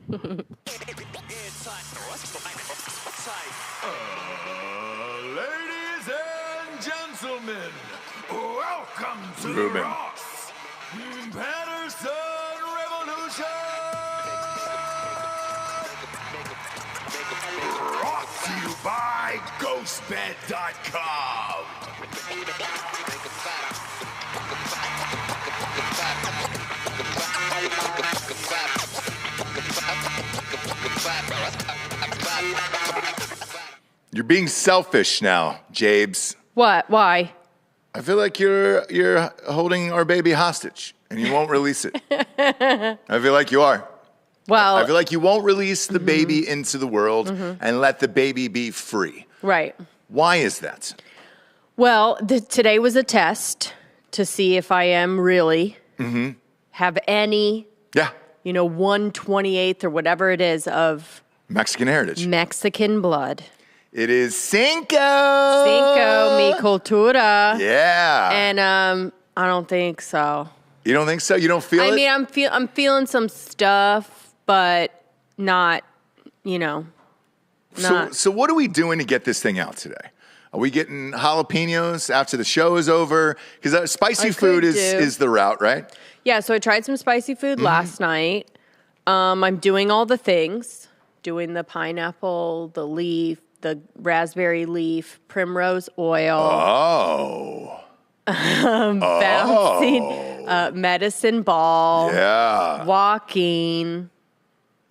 Ladies and gentlemen, welcome to Ruben. the Ross Patterson Revolution! Brought to you by GhostBed.com. You're being selfish now, Jabes. What? Why? I feel like you're holding our baby hostage, and you won't release it. I feel like you are. Well, I feel like you won't release the baby into the world and let the baby be free. right. Why is that? Well, today was a test to see if I am really have any, Yeah, 1/28 or whatever it is of Mexican heritage. Mexican blood. It is Cinco. Cinco, mi cultura. Yeah. And I don't think so. You don't think so? You don't feel it? I mean, I'm feeling some stuff, but not, not. So what are we doing to get this thing out today? Are we getting jalapenos after the show is over? Because spicy food is the route, right? Yeah, so I tried some spicy food last night. I'm doing all the things. Doing the pineapple, the leaf, the raspberry leaf, primrose oil. Oh. Bouncing, medicine ball. Yeah. Walking,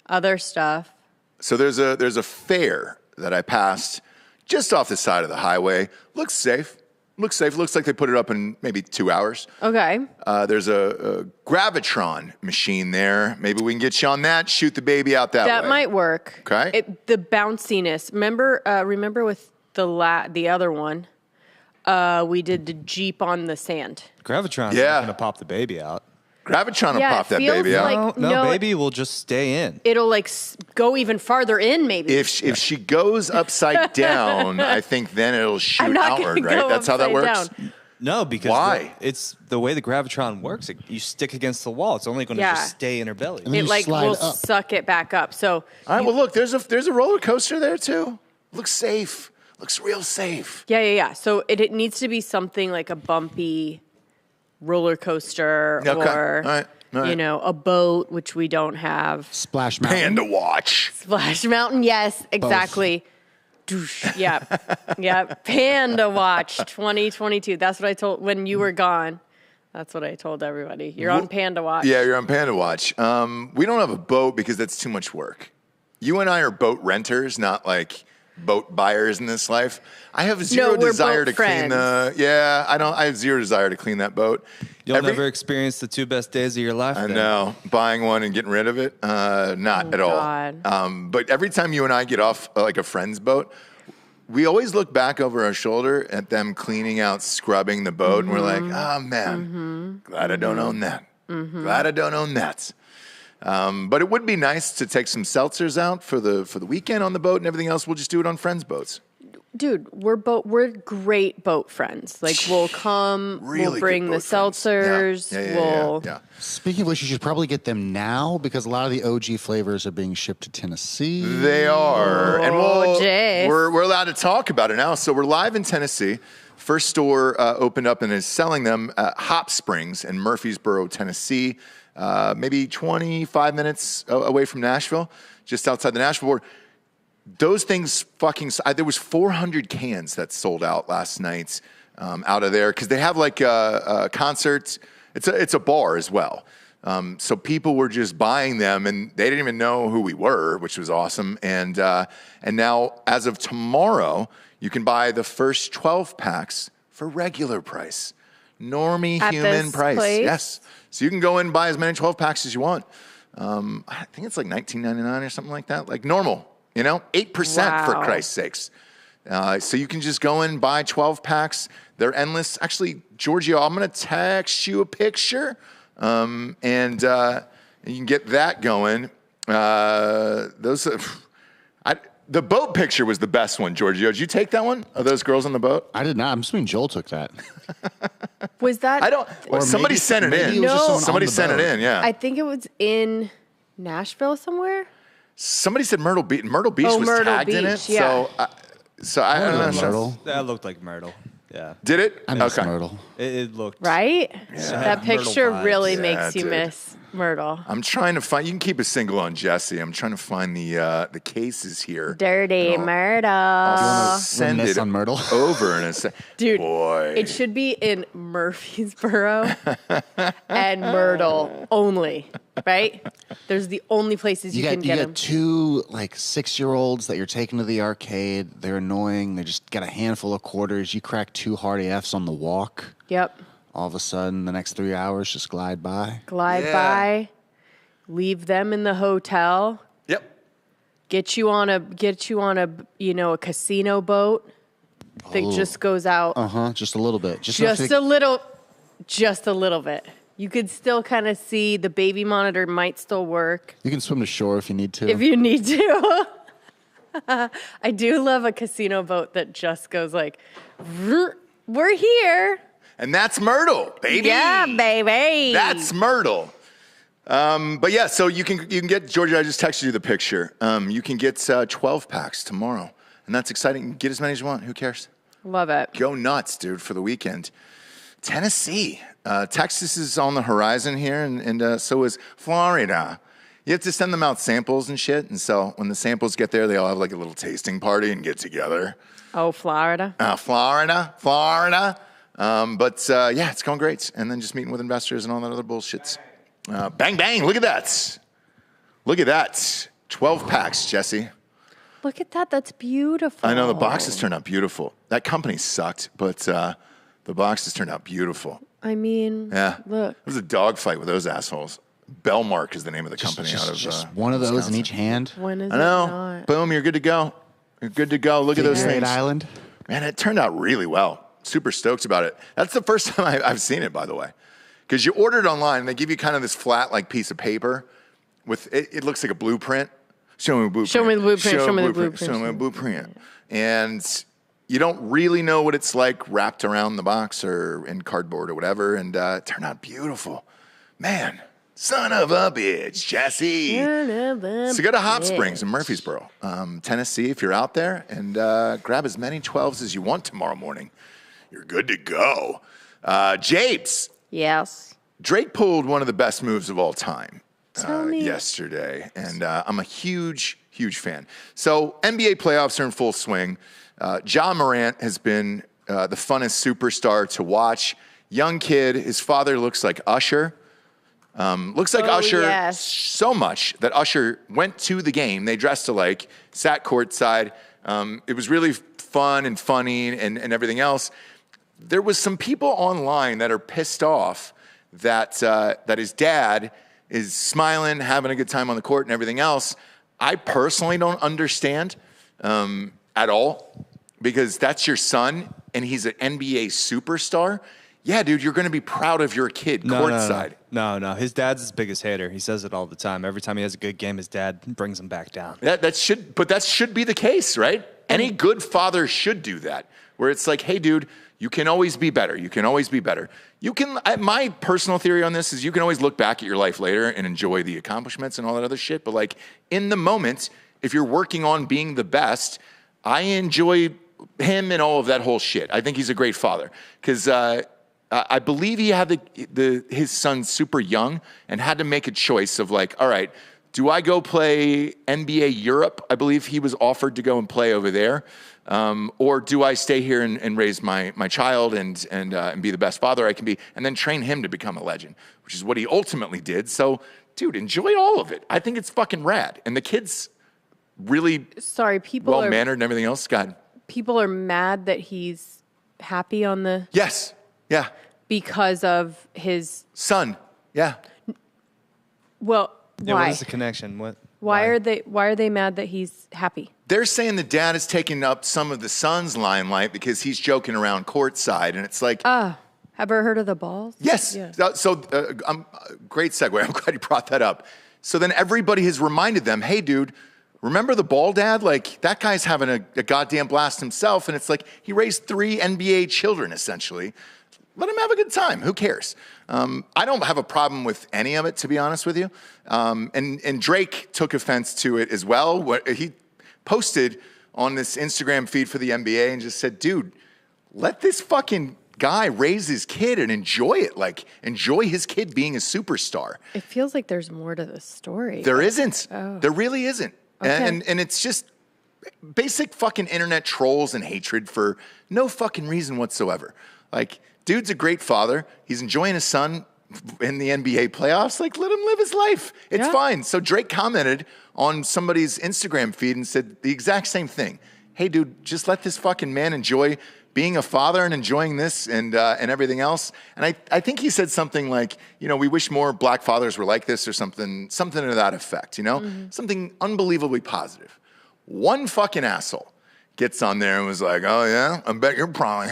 other stuff. So there's a fair that I passed just off the side of the highway. Looks safe. Looks like they put it up in maybe 2 hours. Okay. There's a Gravitron machine there. Maybe we can get you on that, shoot the baby out that way. That might work. Okay. The bounciness. Remember with the other one, we did the Jeep on the sand. Gravitron's Yeah. not going to pop the baby out. Gravitron will Yeah, pop it that feels baby out. like- No, No, baby will just stay in. It'll go even farther in, maybe. If she goes upside down, I think then it'll shoot I'm not outward, gonna right? go That's how that upside works. down. No, because Why? it's the way the Gravitron works. You stick against the wall. It's only going to Yeah. just stay in her belly. then It you will slide up. suck it back up. So All right. Well, look, there's a roller coaster there too. Looks safe. Looks real safe. yeah. So it needs to be something like a bumpy roller coaster Okay. or All right. a boat, which we don't have. Splash Mountain. Panda watch. Splash Mountain, yes, exactly. Doosh. Yeah. Panda Watch 2022. That's what I told when you were gone. That's what I told everybody. You're on Panda Watch. Yeah, you're on Panda Watch. We don't have a boat because that's too much work. You and I are boat renters, not like boat buyers in this life. I have zero we're desire boat to clean friends. I have zero desire to clean that boat. You'll never experience the 2 best days of your life. I then. know. Buying one and getting rid of it, not at God. all. But every time you and I get off like a friend's boat, we always look back over our shoulder at them cleaning out, scrubbing the boat, and we're like, oh man, glad I don't own that. Glad I don't own that. But it would be nice to take some seltzers out for the weekend on the boat and everything else. We'll just do it on friends' boats. Dude, we're great boat friends. Like we'll come, Really we'll bring good the boat friends. seltzers. Yeah. Speaking of which, you should probably get them now because a lot of the OG flavors are being shipped to Tennessee. They are. And Jace. we're allowed to talk about it now. So we're live in Tennessee. First store opened up and is selling them at Hop Springs in Murfreesboro, Tennessee. Maybe 25 minutes away from Nashville, just outside the Nashville border. Those things there was 400 cans that sold out last night out of there because they have like a concert. It's a bar as well. So people were just buying them and they didn't even know who we were, which was awesome. And now as of tomorrow, you can buy the first 12 packs for regular price. Normie At human this price. place? Yes. So you can go in and buy as many 12 packs as you want. I think it's like $19.99 or something like that. Like normal, 8% for Wow. Christ's sakes. So you can just go in and buy 12 packs. They're endless. Actually, Giorgio, I'm going to text you a picture and you can get that going. The boat picture was the best one, Giorgio. Did you take that one? Of those girls on the boat? I did not. I'm assuming Joel took that. Was that? I don't. Or Somebody maybe- sent it maybe in. it was just someone on Somebody the sent it boat. in. Yeah. I think it was in Nashville somewhere. Somebody said Myrtle Beach. Myrtle Beach was Myrtle tagged in it. Beach, yeah. So I don't know. Myrtle. That looked like Myrtle. Yeah. Did it? I miss Myrtle. It looked. Right? Yeah. That Myrtle picture vibes. really Yeah, makes you dude. miss Myrtle. I'm trying to find. You can keep a single on Jesse. I'm trying to find the cases here. Dirty And Myrtle. I'll send Reminisce it on Myrtle? over in a second. Dude, Boy. it should be in Murfreesboro and Myrtle only, right? There's the only places you can You get got them. 2 like 6-year-olds that you're taking to the arcade. They're annoying. They just got a handful of quarters. You crack 2 hard AFs on the walk. Yep. All of a sudden, the next 3 hours just glide by. Glide Yeah. by, leave them in the hotel, Yep. get you on a a casino boat that just goes out Just a little bit. Just enough just to- a little bit. You could still kind of see the baby monitor might still work You can swim to shore if you need to. if you need to. I do love a casino boat that just goes like, we're here. And that's Myrtle, baby. Yeah, baby. That's Myrtle. But yeah, so you can get, Georgia, I just texted you the picture. You can get 12 packs tomorrow. And that's exciting. Get as many as you want. Who cares? Love it. Go nuts, dude, for the weekend. Tennessee. Texas is on the horizon here, and so is Florida. You have to send them out samples and shit. And so when the samples get there, they all have like a little tasting party and get together. Oh, Florida. Florida. But yeah, it's going great. And then just meeting with investors and all that other bullshit. Bang, bang. Look at that. Look at that. 12 packs, Jesse. Look at that. That's beautiful. I know the boxes turned out beautiful. That company sucked, but the boxes turned out beautiful. I mean, Yeah. look. It was a dogfight with those assholes. Bellmark is the name of the company out of just one of those in Wisconsin. each hand. When is I know. it not? Boom, you're good to go. You're good to go. Look at those Figure Eight things. Island. Man, it turned out really well. Super stoked about it. That's the first time I've seen it, by the way. Because you order it online, and they give you kind of this flat, like, piece of paper with it looks like a blueprint. Show me the blueprint. Show me the blueprint. Show me the blueprint. Show me the blueprint. And you don't really know what it's like wrapped around the box or in cardboard or whatever. And it turned out beautiful. Man, son of a bitch, Jesse. So go to Hot Springs in Murfreesboro, Tennessee, if you're out there, and grab as many 12s as you want tomorrow morning. You're good to go. Japes, Yes. Drake pulled one of the best moves of all time Tell me. yesterday, and I'm a huge, huge fan. So NBA playoffs are in full swing. Ja Morant has been the funnest superstar to watch. Young kid, his father looks like Usher. Looks like Usher yes. so much that Usher went to the game. They dressed alike, sat courtside. It was really fun and funny and everything else. There was some people online that are pissed off that that his dad is smiling, having a good time on the court and everything else. I personally don't understand at all, because that's your son and he's an NBA superstar. Yeah, dude, you're going to be proud of your kid courtside. No. His dad's his biggest hater. He says it all the time. Every time he has a good game, his dad brings him back down. That should be the case, right? Any good father should do that, where it's like, hey, dude, you can always be better. You can always be better. You can. My personal theory on this is you can always look back at your life later and enjoy the accomplishments and all that other shit. But like in the moment, if you're working on being the best, I enjoy him and all of that whole shit. I think he's a great father because I believe he had his son super young and had to make a choice of like, all right, do I go play NBA Europe? I believe he was offered to go and play over there. Or do I stay here and raise my child and be the best father I can be and then train him to become a legend, which is what he ultimately did. So, dude, enjoy all of it. I think it's fucking rad. And the kid's really Sorry, well-mannered and everything else. God. people are mad that he's happy on the Yes. Yeah. because of his Son. Yeah. well, Yeah, why? what is the connection? Why are they mad that he's happy? They're saying the dad is taking up some of the son's limelight because he's joking around courtside. And it's like, Have you heard of the balls? yes. Yeah. So, great segue. I'm glad you brought that up. So then everybody has reminded them, hey, dude, remember the ball dad? Like, that guy's having a goddamn blast himself. And it's like, he raised 3 NBA children, essentially. Let him have a good time. Who cares? I don't have a problem with any of it, to be honest with you. And Drake took offense to it as well. He posted on this Instagram feed for the NBA and just said, dude, let this fucking guy raise his kid and enjoy it. Like, enjoy his kid being a superstar. It feels like there's more to the story. There isn't. Oh. There really isn't. Okay. And it's just basic fucking internet trolls and hatred for no fucking reason whatsoever. Like, dude's a great father. He's enjoying his son in the NBA playoffs. Like, let him live his life. It's fine. So Drake commented on somebody's Instagram feed and said the exact same thing. Hey, dude, just let this fucking man enjoy being a father and enjoying this and everything else. And I think he said something like, you know, we wish more black fathers were like this or something to that effect, you know? Something unbelievably positive. One fucking asshole gets on there and was like, oh yeah, I bet you're probably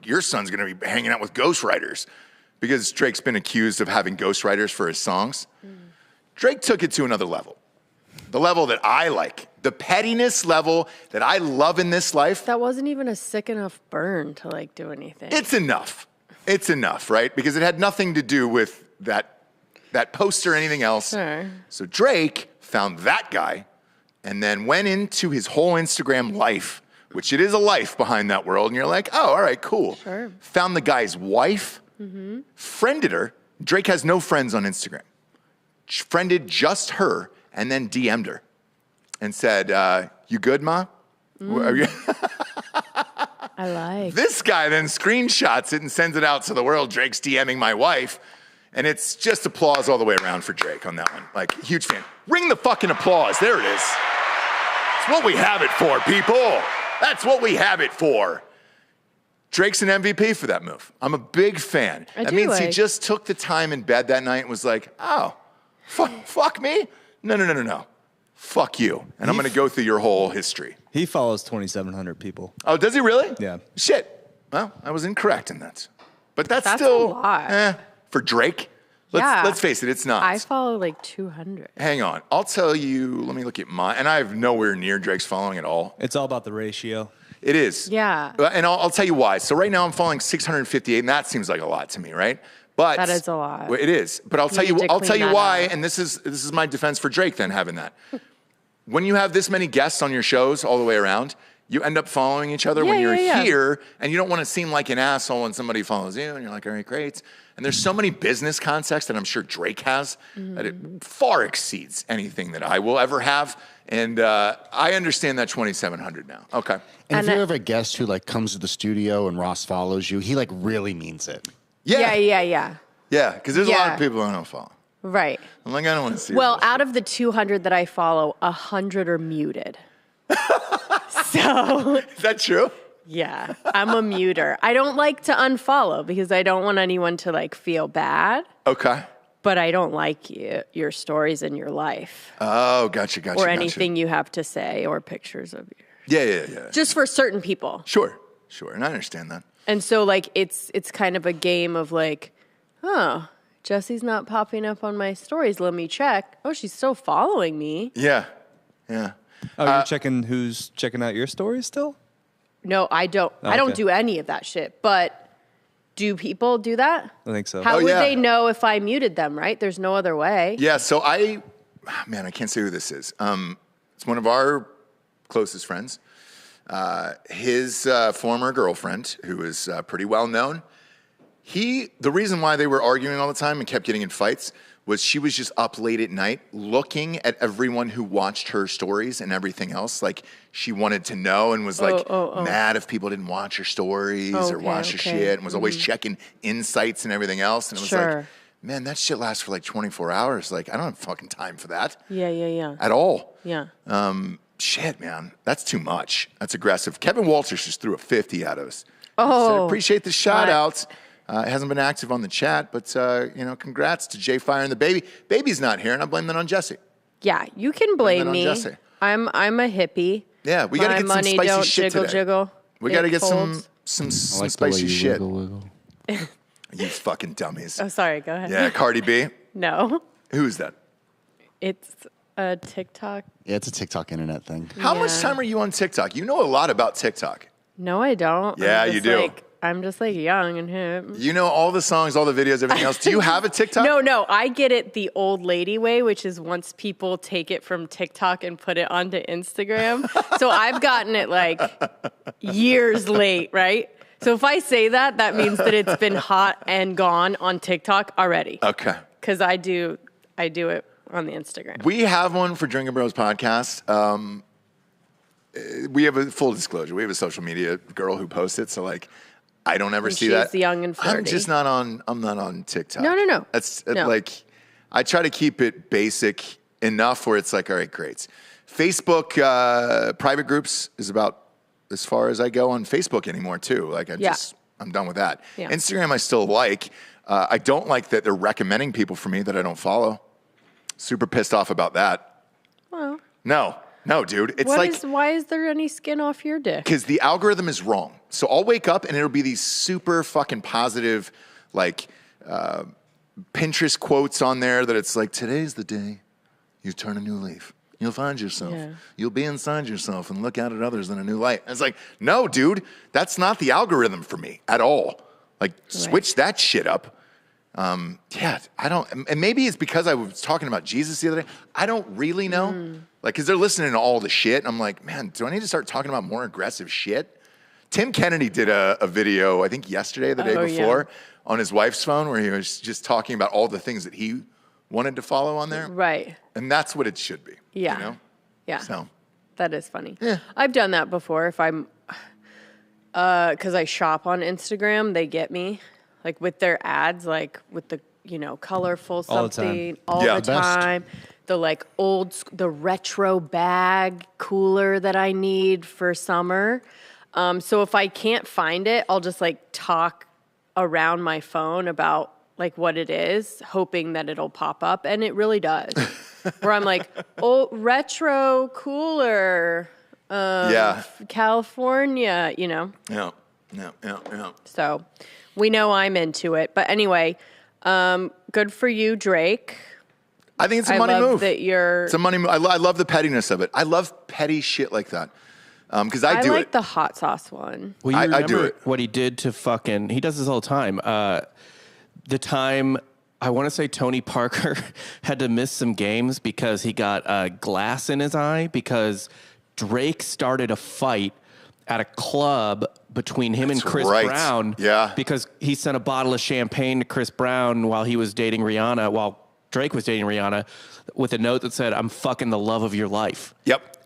your son's gonna be hanging out with ghostwriters because Drake's been accused of having ghostwriters for his songs. Drake took it to another level. The level that I like, the pettiness level that I love in this life. That wasn't even a sick enough burn to like do anything. It's enough. It's enough, right? Because it had nothing to do with that post or anything else. Sure. So Drake found that guy and then went into his whole Instagram life, which it is a life behind that world. And you're like, oh, all right, cool. Sure. Found the guy's wife, friended her. Drake has no friends on Instagram. Friended just her and then DM'd her and said, you good, Ma? I like. This guy then screenshots it and sends it out to the world. Drake's DMing my wife. And it's just applause all the way around for Drake on that one. Like, huge fan. Ring the fucking applause. There it is. It's what we have it for, people. That's what we have it for. Drake's an MVP for that move. I'm a big fan. That means he just took the time in bed that night and was like, oh, fuck me? No. Fuck you. And I'm going to go through your whole history. He follows 2,700 people. Oh, does he really? Yeah. Shit. Well, I was incorrect in that. But that's a still lot. For Drake. Let's face it, it's not. I follow like 200. Hang on. I'll tell you, let me look at mine. And I have nowhere near Drake's following at all. It's all about the ratio. It is. Yeah. And I'll tell you why. So right now I'm following 658, and that seems like a lot to me, right? But That is a lot. It is. But I'll tell you that why, up. and this is my defense for Drake then having that. When you have this many guests on your shows all the way around, you end up following each other when you're here, and you don't want to seem like an asshole when somebody follows you, and you're like, all right, great. And there's so many business contexts that I'm sure Drake has that it far exceeds anything that I will ever have. And I understand that 2,700 now. Okay. And if you have a guest who like comes to the studio and Ross follows you, he like really means it. Yeah. Yeah, because there's a lot of people I don't follow. Right. I'm like, I don't want to see Well, this. out of the 200 that I follow, 100 are muted. So, Is that true? yeah, I'm a muter. I don't like to unfollow because I don't want anyone to like feel bad, Okay. but I don't like your stories in your life Oh, gotcha. or anything you have to say or pictures of you. Yeah. Just for certain people. Sure. And I understand that. And so like it's kind of a game of like, oh, Jesse's not popping up on my stories. Let me check. Oh, she's still following me. Yeah. Oh, you're checking who's checking out your stories still? No, I don't. I don't do any of that shit. But do people do that? I think so. How would they know if I muted them, right? There's no other way. Yeah, so I can't say who this is. It's one of our closest friends. His former girlfriend, who is pretty well known. The reason why they were arguing all the time and kept getting in fights was she was just up late at night looking at everyone who watched her stories and everything else. Like, she wanted to know and was mad if people didn't watch her stories or watch her shit and was always checking insights and everything else. And it was like, man, that shit lasts for like 24 hours. Like, I don't have fucking time for that. Yeah. At all. Yeah. Shit, man. That's too much. That's aggressive. Kevin Walters just threw a 50 at us. Oh. So appreciate the shout outs. It hasn't been active on the chat, but, congrats to Jay Fire and the baby. Baby's not here, and I blame that on Jesse. Yeah, you can blame me. Jesse. I'm a hippie. Yeah, we got to get some money spicy don't shit jiggle, today. Jiggle. We got to get some I like the way spicy you shit. wiggle. You fucking dummies. Oh, sorry. Go ahead. Yeah, Cardi B. No, Who's that? it's a TikTok. Yeah, it's a TikTok internet thing. How much time are you on TikTok? You know a lot about TikTok. No, I don't. Yeah, I'm you just do. Like, I'm just like young and hip. You know all the songs, all the videos, everything else. Do you have a TikTok? No, I get it the old lady way, which is once people take it from TikTok and put it onto Instagram. So I've gotten it like years late, right? So if I say that, that means that it's been hot and gone on TikTok already. Okay. Because I do it on the Instagram. We have one for Drinking Bros podcast. We have a full disclosure. We have a social media girl who posts it. So like, I don't ever see that. She's young and flirty. I'm just not on. I'm not on TikTok. No. That's No. like, I try to keep it basic enough where it's like, all right, great. Facebook private groups is about as far as I go on Facebook anymore too. Like I'm done with that. Yeah. Instagram I still like. I don't like that they're recommending people for me that I don't follow. Super pissed off about that. Well, No, dude. It's why is there any skin off your dick? because the algorithm is wrong. So I'll wake up and it'll be these super fucking positive, like Pinterest quotes on there that it's like, today's the day you turn a new leaf. You'll find yourself. Yeah. You'll be inside yourself and look out at others in a new light. And it's like, no, dude, that's not the algorithm for me at all. Like, switch that shit up. Yeah, I don't, and maybe it's because I was talking about Jesus the other day. I don't really know. Like, because they're listening to all the shit. And I'm like, man, do I need to start talking about more aggressive shit? Tim Kennedy did a video, I think yesterday, the day before, on his wife's phone where he was just talking about all the things that he wanted to follow on there. Right. And that's what it should be. Yeah. You know? Yeah. So, That is funny. Yeah. I've done that before. If I'm, because I shop on Instagram, they get me, like with their ads, like with the, colorful All the time. something all Yeah. the Best. time. The like the retro bag cooler that I need for summer. So if I can't find it, I'll just like talk around my phone about like what it is, hoping that it'll pop up, and it really does. Where I'm like, oh, retro cooler, yeah. California, Yeah. So we know I'm into it. But anyway, good for you, Drake. I think it's a I money love move. that you're. It's a money move. I love the pettiness of it. I love petty shit like that. Because I do like it. the hot sauce one. Well, you I remember do it. what he did to fucking. He does this all the time. The time I want to say Tony Parker had to miss some games because he got glass in his eye because Drake started a fight at a club between him and Chris right. Brown. Yeah. Because he sent a bottle of champagne to Chris Brown while he was dating Rihanna, while Drake was dating Rihanna, with a note that said, "I'm fucking the love of your life." Yep.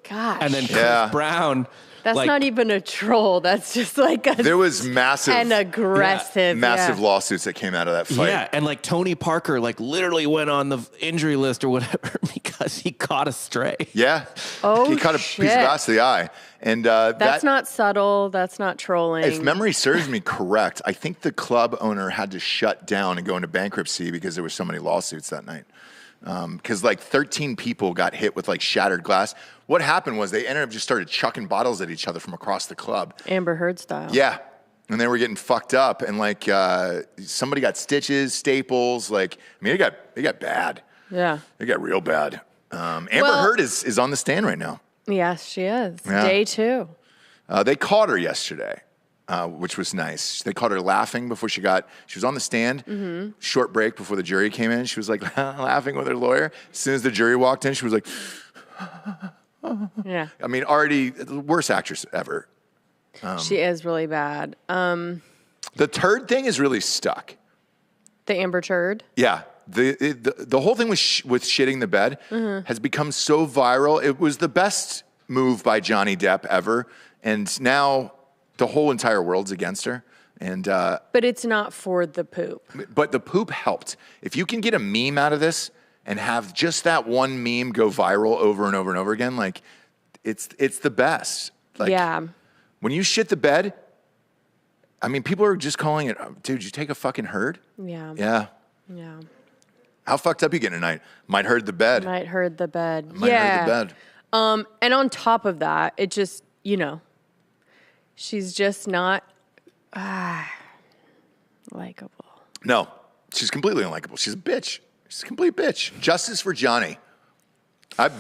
Gosh. And then Yeah. Chris Brown. That's like, not even a troll. That's just like a. There was massive and aggressive. massive yeah. lawsuits that came out of that fight. Yeah, and like Tony Parker, like literally went on the injury list or whatever because he caught a stray. Yeah. Oh, he caught a shit. piece of glass to the eye. And That's not subtle. That's not trolling. if memory serves me correct, I think the club owner had to shut down and go into bankruptcy because there were so many lawsuits that night. Because like 13 people got hit with like shattered glass. What happened was they ended up just started chucking bottles at each other from across the club. Amber Heard style. Yeah. And they were getting fucked up. And like somebody got stitches, staples. Like, I mean, it got bad. Yeah. It got real bad. Amber Well- Heard is on the stand right now. Yes, she is. Yeah. Day 2. They caught her yesterday, which was nice. They caught her laughing before she was on the stand, short break before the jury came in. She was like laughing with her lawyer. As soon as the jury walked in, she was like, Yeah. I mean, already the worst actress ever. She is really bad. The turd thing is really stuck. The Amber Turd. Yeah. The whole thing with shitting the bed has become so viral. It was the best move by Johnny Depp ever. And now the whole entire world's against her. And But it's not for the poop. but the poop helped. If you can get a meme out of this and have just that one meme go viral over and over and over again, like it's the best. Like Yeah. when you shit the bed, I mean, people are just calling it, dude, you take a fucking herd? Yeah. Yeah. Yeah. How fucked up you getting tonight? Might hurt the bed. Might hurt the bed. Might hurt the bed. And on top of that, it just, she's just not likable. No, she's completely unlikable. She's a bitch. She's a complete bitch. Justice for Johnny.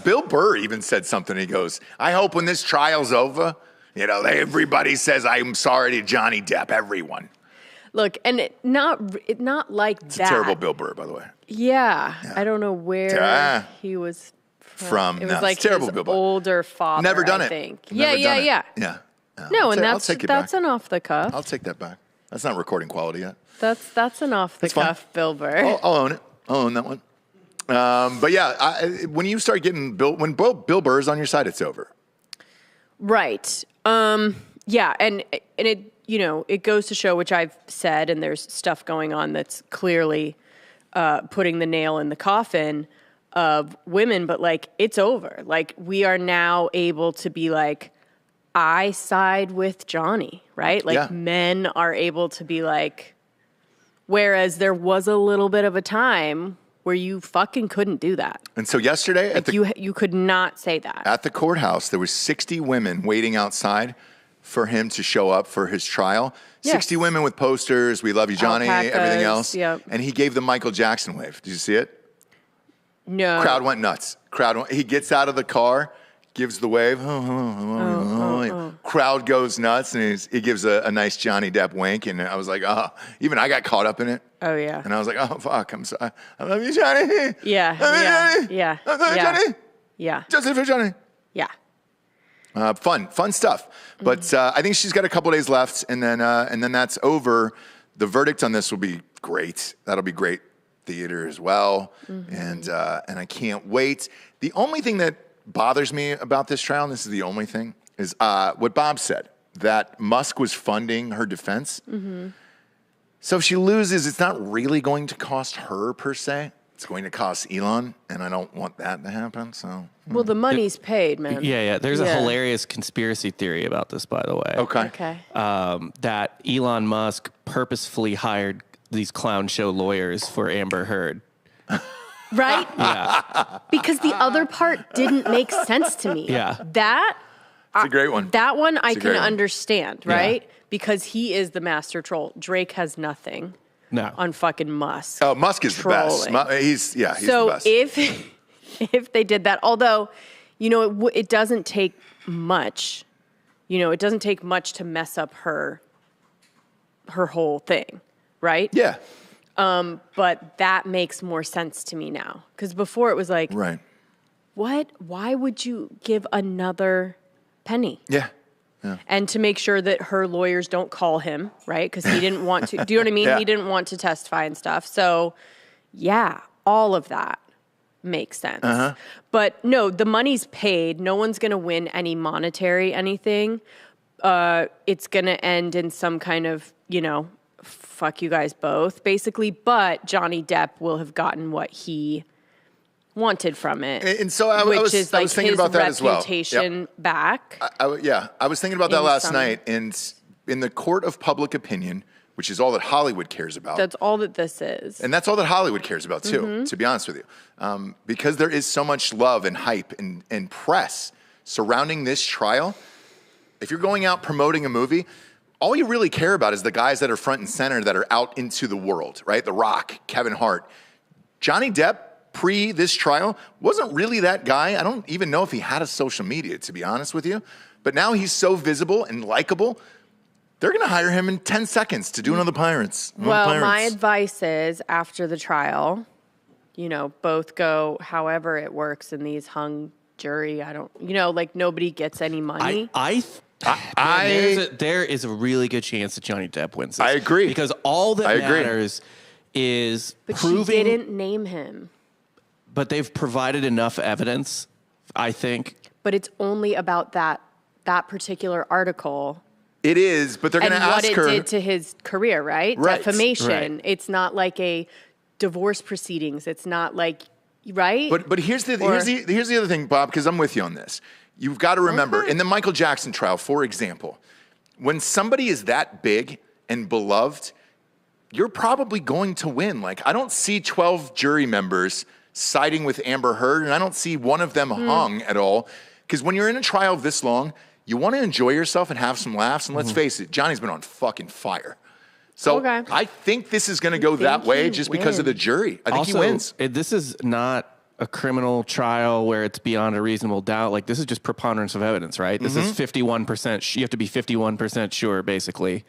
Bill Burr even said something. He goes, I hope when this trial's over, You know, everybody says, I'm sorry to Johnny Depp, everyone. Look, and not like It's that. a terrible Bill Burr, by the way. Yeah. I don't know where he was from. It was no, like it's terrible his Bill Burr. older father, Never done I it. think. Never Yeah. done it. Yeah. No, and I'll take it back. that's an off the cuff. I'll take that back. That's not recording quality yet. That's an off the cuff Bill Burr. I'll own it. I'll own that one. But yeah, when you start getting when Bill Burr is on your side, it's over. Right. Yeah, and it it goes to show, which I've said, and there's stuff going on that's clearly putting the nail in the coffin of women, but like it's over. Like we are now able to be like, I side with Johnny, right? Like men are able to be like, whereas there was a little bit of a time where you fucking couldn't do that. And so yesterday, like you could not say that. At the courthouse, there was 60 women waiting outside for him to show up for his trial. Yes. 60 women with posters, we love you, Johnny, Alpacas, everything else. Yep. And he gave the Michael Jackson wave. Did you see it? No. Crowd went nuts. He gets out of the car, gives the wave. Crowd goes nuts, and he gives a nice Johnny Depp wink. And I was like, even I got caught up in it. Oh, yeah. And I was like, oh, fuck, I'm sorry. I love you, Johnny. Yeah. I love you, Johnny. Yeah. I love you, Johnny. Yeah. Justice for Johnny. Yeah. Fun stuff. But I think she's got a couple days left, and then that's over. The verdict on this will be great. That'll be great theater as well, and I can't wait. The only thing that bothers me about this trial, and this is the only thing, is what Bob said, that Musk was funding her defense. So if she loses, it's not really going to cost her per se. It's going to cost Elon, and I don't want that to happen. So, well, the money's paid, man. Yeah. There's a hilarious conspiracy theory about this, by the way. Okay. That Elon Musk purposefully hired these clown show lawyers for Amber Heard. Right? Yeah. Because the other part didn't make sense to me. Yeah. it's a great one. That one I great can one. understand, right? Because he is the master troll. Drake has nothing on fucking Musk. Oh, Musk is trolling. the best. He's so the best. if they did that, although, it doesn't take much. It doesn't take much to mess up her whole thing, right? Yeah. But that makes more sense to me now. Because before it was like, Right. what? Why would you give another penny? Yeah. And to make sure that her lawyers don't call him, right? Because he didn't want to. Do you know what I mean? Yeah. He didn't want to testify and stuff. So, yeah, all of that makes sense. But no, the money's paid. No one's going to win any monetary anything. It's going to end in some kind of, fuck you guys both, basically. But Johnny Depp will have gotten what he wanted from it. And so I was thinking about that as well. Reputation back. I was thinking about that last some- night. And in the court of public opinion, which is all that Hollywood cares about. That's all that this is. And that's all that Hollywood cares about, too, to be honest with you. Because there is so much love and hype and press surrounding this trial. If you're going out promoting a movie, all you really care about is the guys that are front and center that are out into the world, right? The Rock, Kevin Hart. Johnny Depp, pre this trial, wasn't really that guy. I don't even know if he had a social media, to be honest with you. But now he's so visible and likable. They're going to hire him in 10 seconds to do another Pirates. Well, my advice is after the trial, both go however it works in these hung jury. I don't, like nobody gets any money. There is a really good chance that Johnny Depp wins this. I agree. Because all that matters is but proving. She didn't name him. But they've provided enough evidence, I think. But it's only about that particular article. It is, but they're going to ask her. And what it did to his career, right? Right. Defamation. Right. It's not like a divorce proceedings. It's not like, right? But here's the other thing, Bob, because I'm with you on this. You've got to remember, in the Michael Jackson trial, for example, when somebody is that big and beloved, you're probably going to win. Like, I don't see 12 jury members siding with Amber Heard, and I don't see one of them hung at all. Because when you're in a trial this long, you want to enjoy yourself and have some laughs. And let's face it, Johnny's been on fucking fire. So I think this is going to go that way just because of the jury. I think he wins. This is not a criminal trial where it's beyond a reasonable doubt. Like, this is just preponderance of evidence, right? This is 51%. You have to be 51% sure, basically,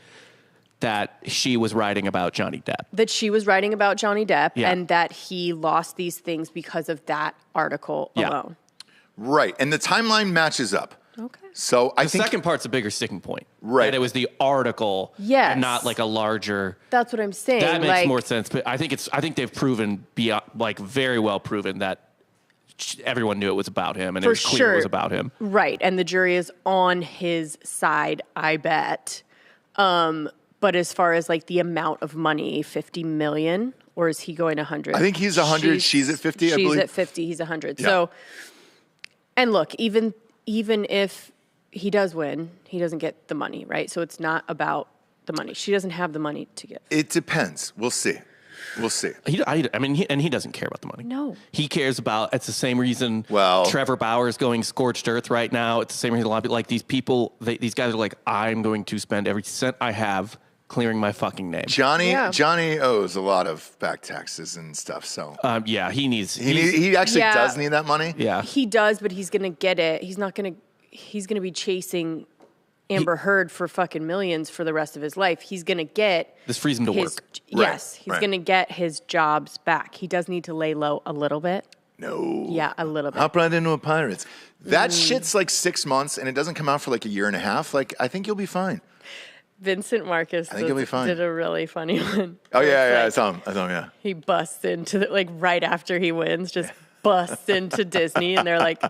that she was writing about Johnny Depp. That she was writing about Johnny Depp Yeah. and that he lost these things because of that article alone. Right. And the timeline matches up. Okay. So I The think second part's a bigger sticking point. Right. That it was the article Yes. and not like a larger... That's what I'm saying. That makes like, more sense. But I think they've proven, beyond, like very well proven, that everyone knew it was about him and it For was clear sure. it was about him. Right. And the jury is on his side, I bet. But as far as like the amount of money, 50 million, or is he going 100? I think he's 100. She's at 50, I She's believe. at 50. He's 100. Yeah. So, and look, even if he does win, he doesn't get the money, right? So it's not about the money. She doesn't have the money to give. It depends. We'll see. We'll see. He doesn't care about the money. No. He cares about, it's the same reason Well- Trevor Bauer is going scorched earth right now. It's the same reason a lot of people, like these people, these guys are like, I'm going to spend every cent I have clearing my fucking name. Johnny Yeah. owes a lot of back taxes and stuff. So Yeah, he needs, he actually Yeah. does need that money. yeah. He does, but he's going to get it. He's going to be chasing Amber Heard for fucking millions for the rest of his life. He's going to get This frees him to his, work. Yes, he's right. going to get his jobs back. He does need to lay low a little bit. No. Yeah, a little bit. Hop right into a Pirates. That shit's like 6 months and it doesn't come out for like a year and a half. Like, I think you'll be fine. Vincent Marcus think he'll be fine. did a really funny one. Oh, Where yeah. I it's saw like him. Yeah. he busts into the, like right after he wins, just busts into Disney, and they're like,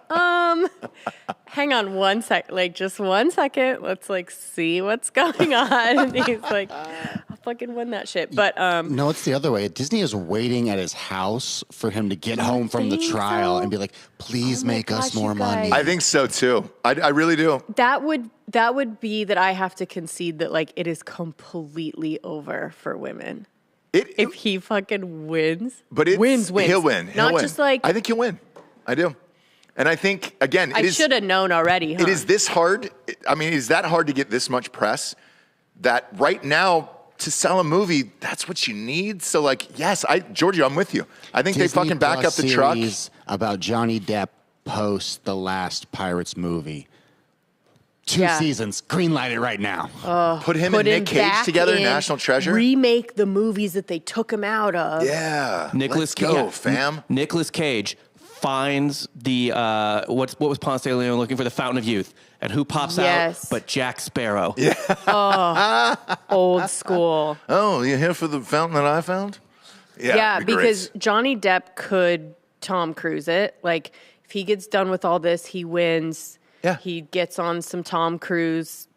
hang on one sec, like just 1 second, let's like see what's going on. And he's like, I'll fucking win that shit. But No, it's the other way. Disney is waiting at his house for him to get home from the think trial so? and be like, please Oh my make us gosh, more you money. guys. I think so too. I really do. that would be that I have to concede that like it is completely over for women. If he fucking wins, But it's, wins. He'll win. Not He'll win. just like I think he'll win. I do. And I think, again, I should have known already. Huh? it is this hard. I mean, is that hard to get this much press that right now to sell a movie, that's what you need? So, like, yes, Giorgio, I'm with you. I think Disney they fucking back Plus up the truck. series about Johnny Depp post the last Pirates movie. 2 Yeah. seasons. Greenlight it right now. Put him Put and Nick him Cage back together, in, National Treasure. Remake the movies that they took him out of. Yeah. Nicholas Let's go, fam. Nicholas Cage finds the what was Ponce de Leon looking for? The Fountain of Youth, and who pops Yes. out but Jack Sparrow? Old school. Oh, you here for the fountain that I found? Yeah, it'd be great. because Johnny Depp could Tom Cruise it. Like, if he gets done with all this, he wins. Yeah. He gets on some Tom Cruise,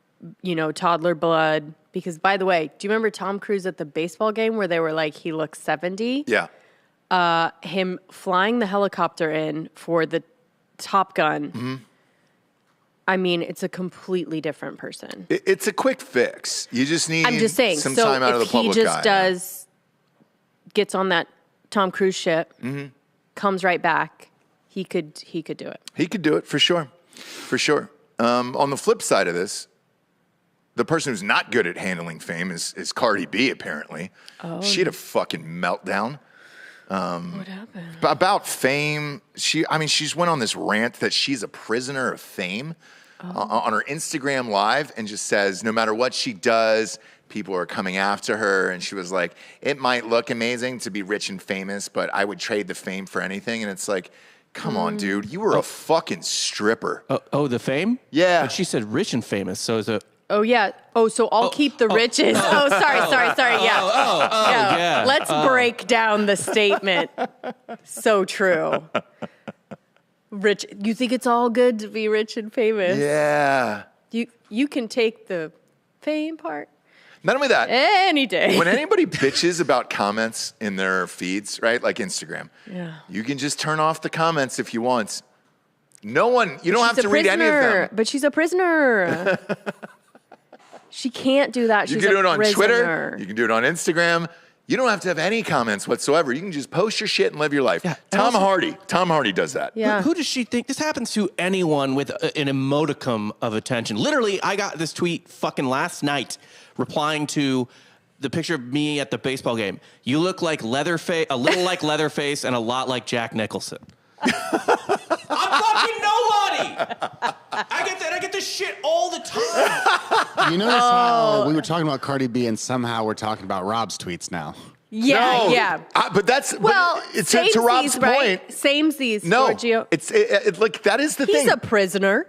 toddler blood. Because, by the way, do you remember Tom Cruise at the baseball game where they were like, he looks 70? Yeah. Him flying the helicopter in for the Top Gun. Mm-hmm. I mean, it's a completely different person. It's a quick fix. You just need I'm just saying. some So time out of the if he public just eye. gets on that Tom Cruise ship, Mm-hmm. comes right back, he could do it. He could do it for sure. For sure. On the flip side of this, the person who's not good at handling fame is Cardi B, apparently. Oh. She had a fucking meltdown What happened? about fame. She's went on this rant that she's a prisoner of fame on her Instagram Live and just says no matter what she does, people are coming after her. And she was like, it might look amazing to be rich and famous, but I would trade the fame for anything. And it's like, come on, dude. You were a fucking stripper. Oh, the fame? Yeah. But she said rich and famous, so is it? Oh, yeah. Oh, so I'll keep the riches. Oh, sorry. Yeah. yeah. Let's break down the statement. So true. Rich. You think it's all good to be rich and famous? Yeah. You can take the fame part Not only that, any day. when anybody bitches about comments in their feeds, right, like Instagram, Yeah. you can just turn off the comments if you want. You don't have She's to a read any of prisoner, them. But she's a prisoner. She can't do that. You She's can do a it on prisoner. Twitter. You can do it on Instagram. You don't have to have any comments whatsoever. You can just post your shit and live your life. Yeah, and Tom also- Hardy does that. Yeah. Who does she think this happens to? Anyone with an emodicum of attention. Literally, I got this tweet fucking last night, replying to the picture of me at the baseball game. You look like Leatherface, a little like Leatherface, and a lot like Jack Nicholson. I'm fucking nobody. I get this shit all the time. You notice how we were talking about Cardi B and somehow we're talking about Rob's tweets now. Yeah, No. yeah. But that's Well, but it's to Rob's samesies, point. right? Samesies, No, Giorgio. it's like that is the He's thing. a prisoner.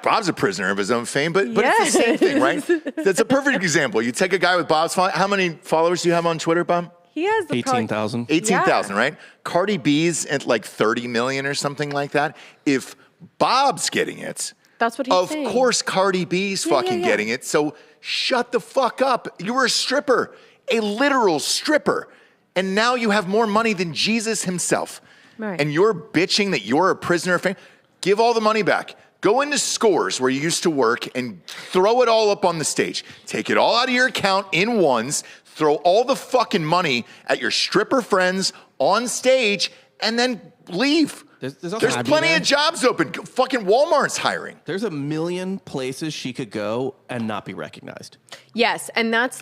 Bob's a prisoner of his own fame, but it's the same thing, right? That's a perfect example. You take a guy with Bob's following. How many followers do you have on Twitter, Bob? He has the 18,000. 18,000, right? Cardi B's at like 30 million or something like that. If Bob's getting it, That's what he's of saying. course Cardi B's fucking yeah. getting it. So shut the fuck up. You were a stripper, a literal stripper. And now you have more money than Jesus himself. Right. And you're bitching that you're a prisoner of fame. Give all the money back. Go into Scores where you used to work and throw it all up on the stage. Take it all out of your account in ones. Throw all the fucking money at your stripper friends on stage and then leave. There's also- There's Can I be plenty there? of jobs open. Fucking Walmart's hiring. There's a million places she could go and not be recognized. Yes, and that's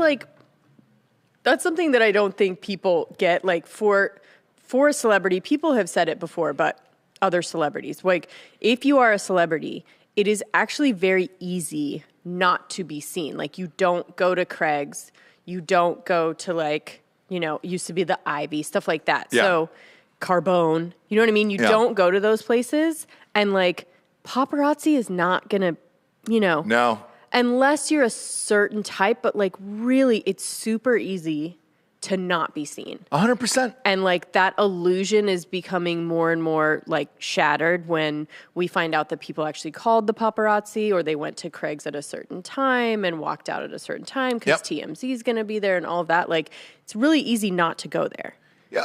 something that I don't think people get. Like for a celebrity, people have said it before, but other celebrities, like if you are a celebrity, it is actually very easy not to be seen. Like you don't go to Craig's, you don't go to used to be the Ivy, stuff like that. Yeah. So Carbone, you know what I mean? You Yeah. don't go to those places, and like paparazzi is not gonna, No. unless you're a certain type, but like really it's super easy to not be seen. 100%. And like that illusion is becoming more and more like shattered when we find out that people actually called the paparazzi or they went to Craig's at a certain time and walked out at a certain time because Yep. TMZ is going to be there and all of that. Like it's really easy not to go there.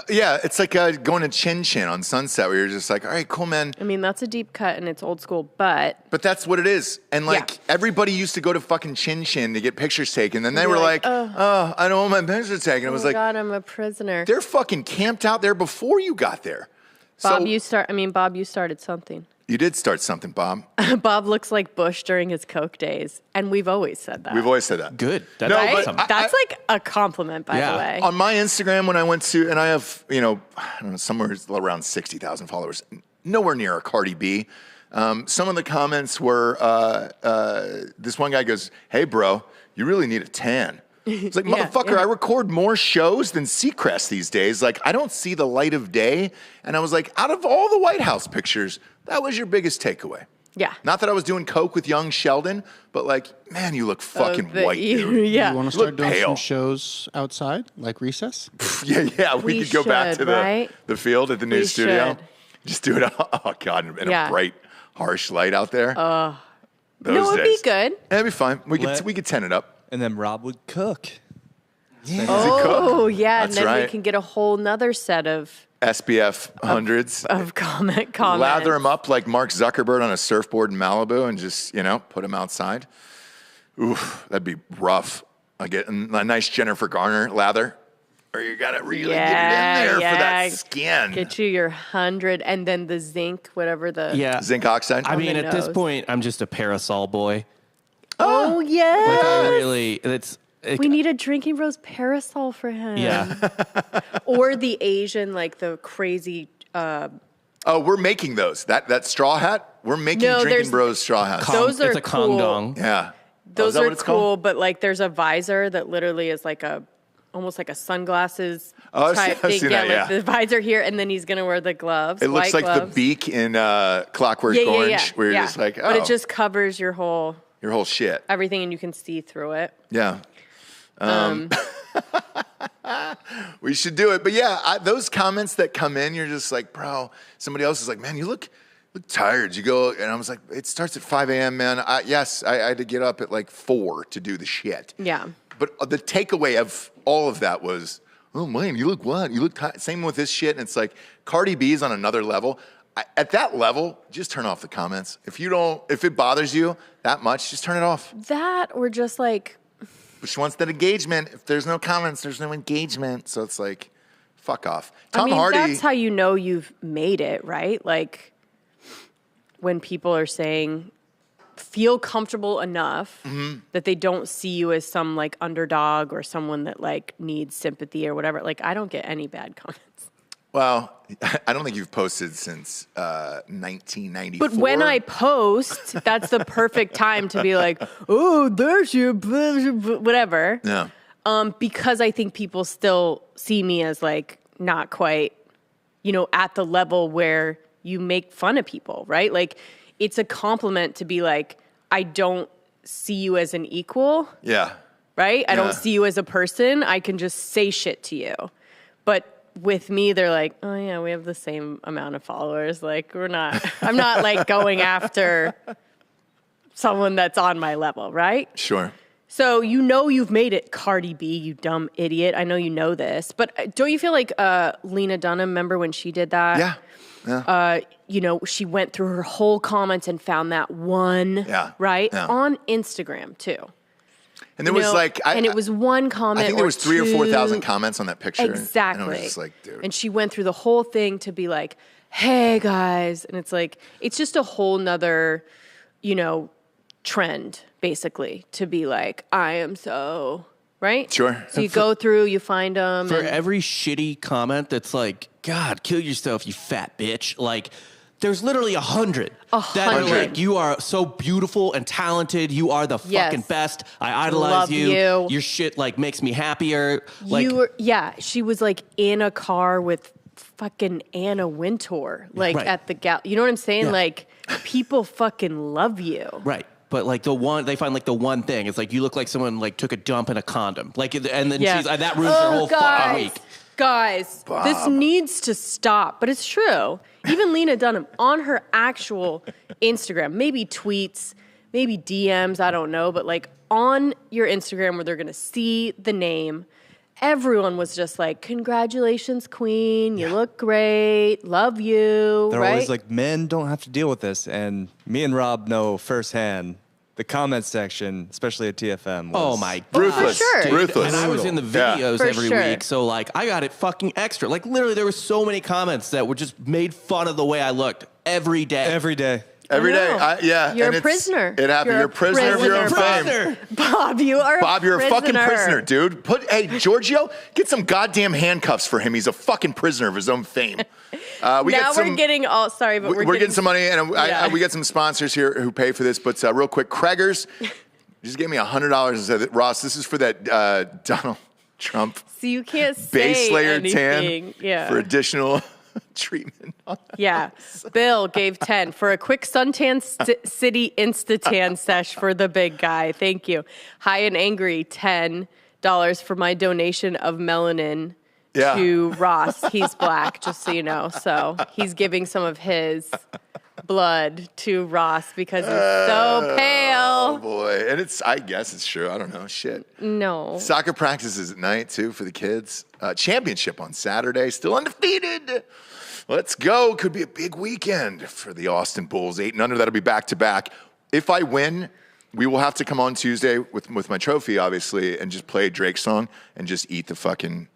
Yeah, it's like going to Chin Chin on Sunset where you're just like, all right, cool, man. I mean, that's a deep cut and it's old school, but But that's what it is. And like Yeah. everybody used to go to fucking Chin Chin to get pictures taken. Then they You'd were be like, like, oh, I don't want my pictures taken. It oh was my like, God, I'm a prisoner. they're fucking camped out there before you got there. Bob, so you started something. you did start something, Bob. Bob looks like Bush during his Coke days, and we've always said that. We've always said that. Good. That's No, right? but That's like a compliment, by Yeah. the way. On my Instagram, when I went to, and I have, I don't know, somewhere around 60,000 followers, nowhere near a Cardi B. Some of the comments were, this one guy goes, hey, bro, you really need a tan. It's like, Yeah, motherfucker, yeah. I record more shows than Seacrest these days. Like, I don't see the light of day. And I was like, out of all the White House pictures, that was your biggest takeaway. Yeah. Not that I was doing coke with young Sheldon, but like, man, you look fucking white, dude. Yeah. You want to Look start doing pale. some shows outside, like Recess? Yeah, we We could go back to should, right? the field at the new We studio. should. Just do it. Oh God, in Yeah. a bright, harsh light out there. Those No, it'd be days. good. That'd be fine. We Let- could tent it up. And then Rob would cook. Oh, yeah. That's and then we right. can get a whole nother set of SPF hundreds. comments. Lather them up like Mark Zuckerberg on a surfboard in Malibu, and just put them outside. Oof, that'd be rough. I get a nice Jennifer Garner lather, or you gotta really get it in there for that skin. Get you your 100, and then the zinc, whatever the. Yeah. Zinc oxide. I mean, the at this nose. point, I'm just a parasol boy. Oh, yeah. Like, I really, it's. We need a Drinking Bros parasol for him. Yeah. Or the Asian, like the crazy. Oh, we're making those. That straw hat. We're making No, Drinking there's- Bros straw hats. Those are it's a cool. condong. Yeah. Those is that are what it's cool, called? but like there's a visor that literally is like almost like a sunglasses Oh, I've type seen thing. that, Like yeah. the visor here, and then he's gonna wear the gloves. It looks white like gloves. the beak in Clockwork Yeah, Orange, yeah, yeah. where you're yeah. just like, oh, But it just covers your whole shit. everything, and you can see through it. Yeah. We should do it. But yeah, those comments that come in, you're just like, bro, somebody else is like, man, you look tired. You go, and I was like, it starts at 5 a.m., man. Yes, I had to get up at like 4 to do the shit. Yeah. But the takeaway of all of that was, oh man, you look what? You look tired. Same with this shit. And it's like, Cardi B is on another level. At that level, just turn off the comments. If it bothers you that much, just turn it off. That or just like But she wants that engagement. If there's no comments, there's no engagement. So it's like, fuck off. Tom I mean, Hardy. that's how you know you've made it, right? Like when people are saying feel comfortable enough Mm-hmm. that they don't see you as some like underdog or someone that like needs sympathy or whatever. Like I don't get any bad comments. Well, I don't think you've posted since 1994. But when I post, that's the perfect time to be like, oh, there's your whatever. Yeah. Because I think people still see me as like not quite, at the level where you make fun of people, right? Like it's a compliment to be like, I don't see you as an equal. Yeah. Right? I Yeah. don't see you as a person. I can just say shit to you. But with me, they're like, oh yeah, we have the same amount of followers. Like I'm not like going after someone that's on my level, right? Sure. So you've made it, Cardi B, you dumb idiot. I know you know this. But don't you feel like Lena Dunham, remember when she did that? Yeah. Yeah. She went through her whole comments and found that one, right? Yeah. On Instagram, too. And there was it was one comment. I think there was 3,000 or 4,000 two. comments on that picture. Exactly. And I was just like, dude. And she went through the whole thing to be like, hey guys. And it's like, it's just a whole nother, trend, basically, to be like, I am so, right? Sure. So you go through, you find them. For every shitty comment that's like, God, kill yourself, you fat bitch. Like, there's literally 100 that are like, you are so beautiful and talented. You are the fucking best. I idolize Love you. Your shit like makes me happier. Like, she was like in a car with fucking Anna Wintour, like at the you know what I'm saying? Yeah. Like people fucking love you. right. But like they find like the one thing. It's like you look like someone like took a dump in a condom. Like, and then that ruins their whole fucking week. Guys, this needs to stop. But it's true. Even Lena Dunham on her actual Instagram, maybe tweets, maybe DMs, I don't know, but like on your Instagram where they're going to see the name, everyone was just like, congratulations, queen. You look great. Love you. They're right? always like, men don't have to deal with this. And me and Rob know firsthand. The comment section, especially at TFM, was ruthless. For sure. Ruthless. And I was in the videos For every sure. week, so like I got it fucking extra. Like literally, there were so many comments that were just made fun of the way I looked every day. every day. Every day. know. You're and a prisoner. It happened. You're a prisoner of your own fame. Bob, you are Bob, you're a fucking prisoner, dude. Hey, Giorgio, get some goddamn handcuffs for him. He's a fucking prisoner of his own fame. We're getting all sorry, but we're getting some money, and we get some sponsors here who pay for this. But real quick, Kreger's just gave me $100 and said, Ross, this is for that Donald Trump So you can't base say layer anything. tan for additional treatment. Yeah. Bill gave 10 for a quick suntan city Insta-tan sesh for the big guy. Thank you. High and Angry, $10 for my donation of melanin to Ross. He's black, just so you know. So he's giving some of his blood to Ross because he's so pale. Oh boy. And I guess it's true. I don't know. Shit. No. Soccer practices at night too for the kids. Championship on Saturday, still undefeated. Let's go. Could be a big weekend for the Austin Bulls. 8-0. That'll be back-to-back. If I win, we will have to come on Tuesday with my trophy, obviously, and just play a Drake song and just eat the fucking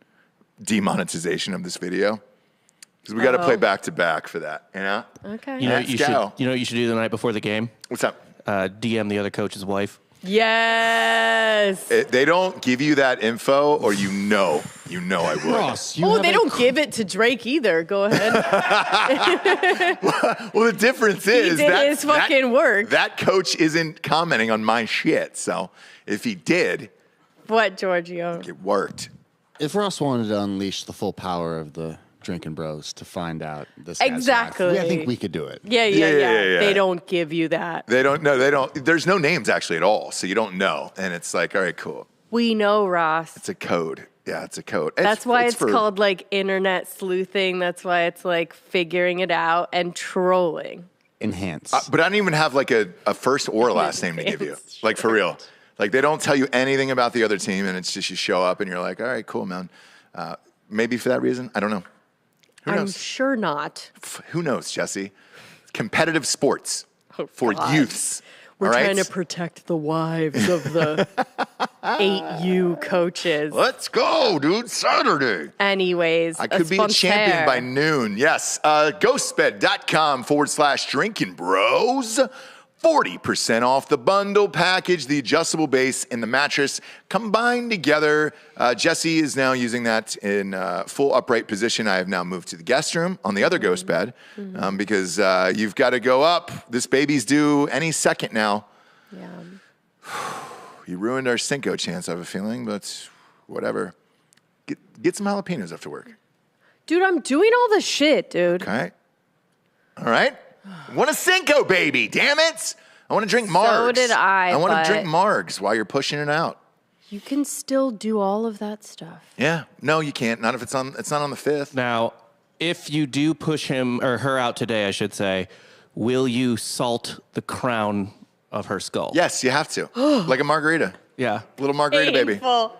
demonetization of this video. Because we got to play back-to-back for that, you know? Okay. You know what you should do the night before the game? What's up? DM the other coach's wife. Yes. They don't give you that info, or you know I would. Ross, They don't give it to Drake either. Go ahead. Well, the difference is He did his fucking work. That coach isn't commenting on my shit. So if he did, What, Giorgio? it worked. If Ross wanted to unleash the full power of the Drinking Bros to find out this guy's Exactly. wife, I think we could do it. Yeah. Yeah. They don't give you that. They don't. There's no names actually at all, so you don't know. And it's like, all right, cool. We know, Ross. It's a code. Yeah, it's a code. That's why it's called like internet sleuthing. That's why it's like figuring it out and trolling. Enhance. But I don't even have like a first or last name to give you. Like for real. Like they don't tell you anything about the other team, and it's just you show up and you're like, all right, cool, man. Maybe for that reason, I don't know. Who knows? I'm sure not. Who knows, Jesse? Competitive sports for God. youths. We're all right? trying to protect the wives of the 8U coaches. Let's go, dude. Saturday. Anyways, I could be a champion by noon. Yes. Ghostbed.com/drinking bros. 40% off the bundle package, the adjustable base and the mattress combined together. Jesse is now using that in full upright position. I have now moved to the guest room on the other ghost bed because you've got to go up. This baby's due any second now. Yeah. You ruined our Cinco chance, I have a feeling, but whatever. Get some jalapenos after work. Dude, I'm doing all the shit, dude. Okay. All right. I want a Cinco, baby. Damn it. I want to drink Margs. So did I want to but drink Margs while you're pushing it out. You can still do all of that stuff. Yeah. No, you can't. Not if it's not on the 5th. Now, if you do push him or her out today, I should say, will you salt the crown of her skull? Yes, you have to. Like a margarita. Yeah. Little margarita, baby. Painful.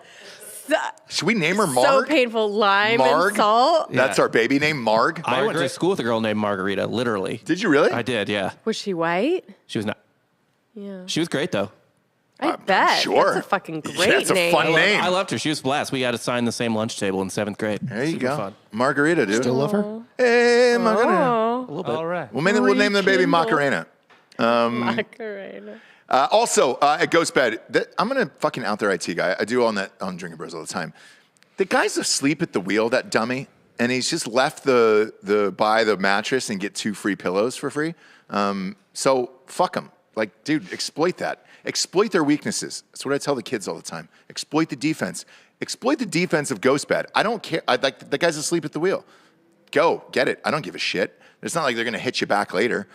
Should we name her Marg? So painful. Lime Marg? and salt. That's our baby name, Marg. I went to school with a girl named Margarita, literally. Did you really? I did, yeah. Was she white? She was not. Yeah. She was great, though. I bet. sure. That's a fucking great Yeah, it's a name. fun name. I loved her. She was a blast. We had to sign the same lunch table in 7th grade. There you Super go. Fun. Margarita, dude. Still love her? Hey, Margarita. Oh, A little bit. All right. Well, maybe we'll name the baby Rekindle. Macarena. Macarena. Also, at Ghost Bed, I'm going to fucking out there IT guy. I do on Drinking Bros all the time. The guy's asleep at the wheel, that dummy, and he's just left buy the mattress and get 2 free pillows for free. So fuck him. Like, dude, exploit that. Exploit their weaknesses. That's what I tell the kids all the time. Exploit the defense. Exploit the defense of Ghost Bed. I don't care. The guy's asleep at the wheel. Go, get it. I don't give a shit. It's not like they're going to hit you back later.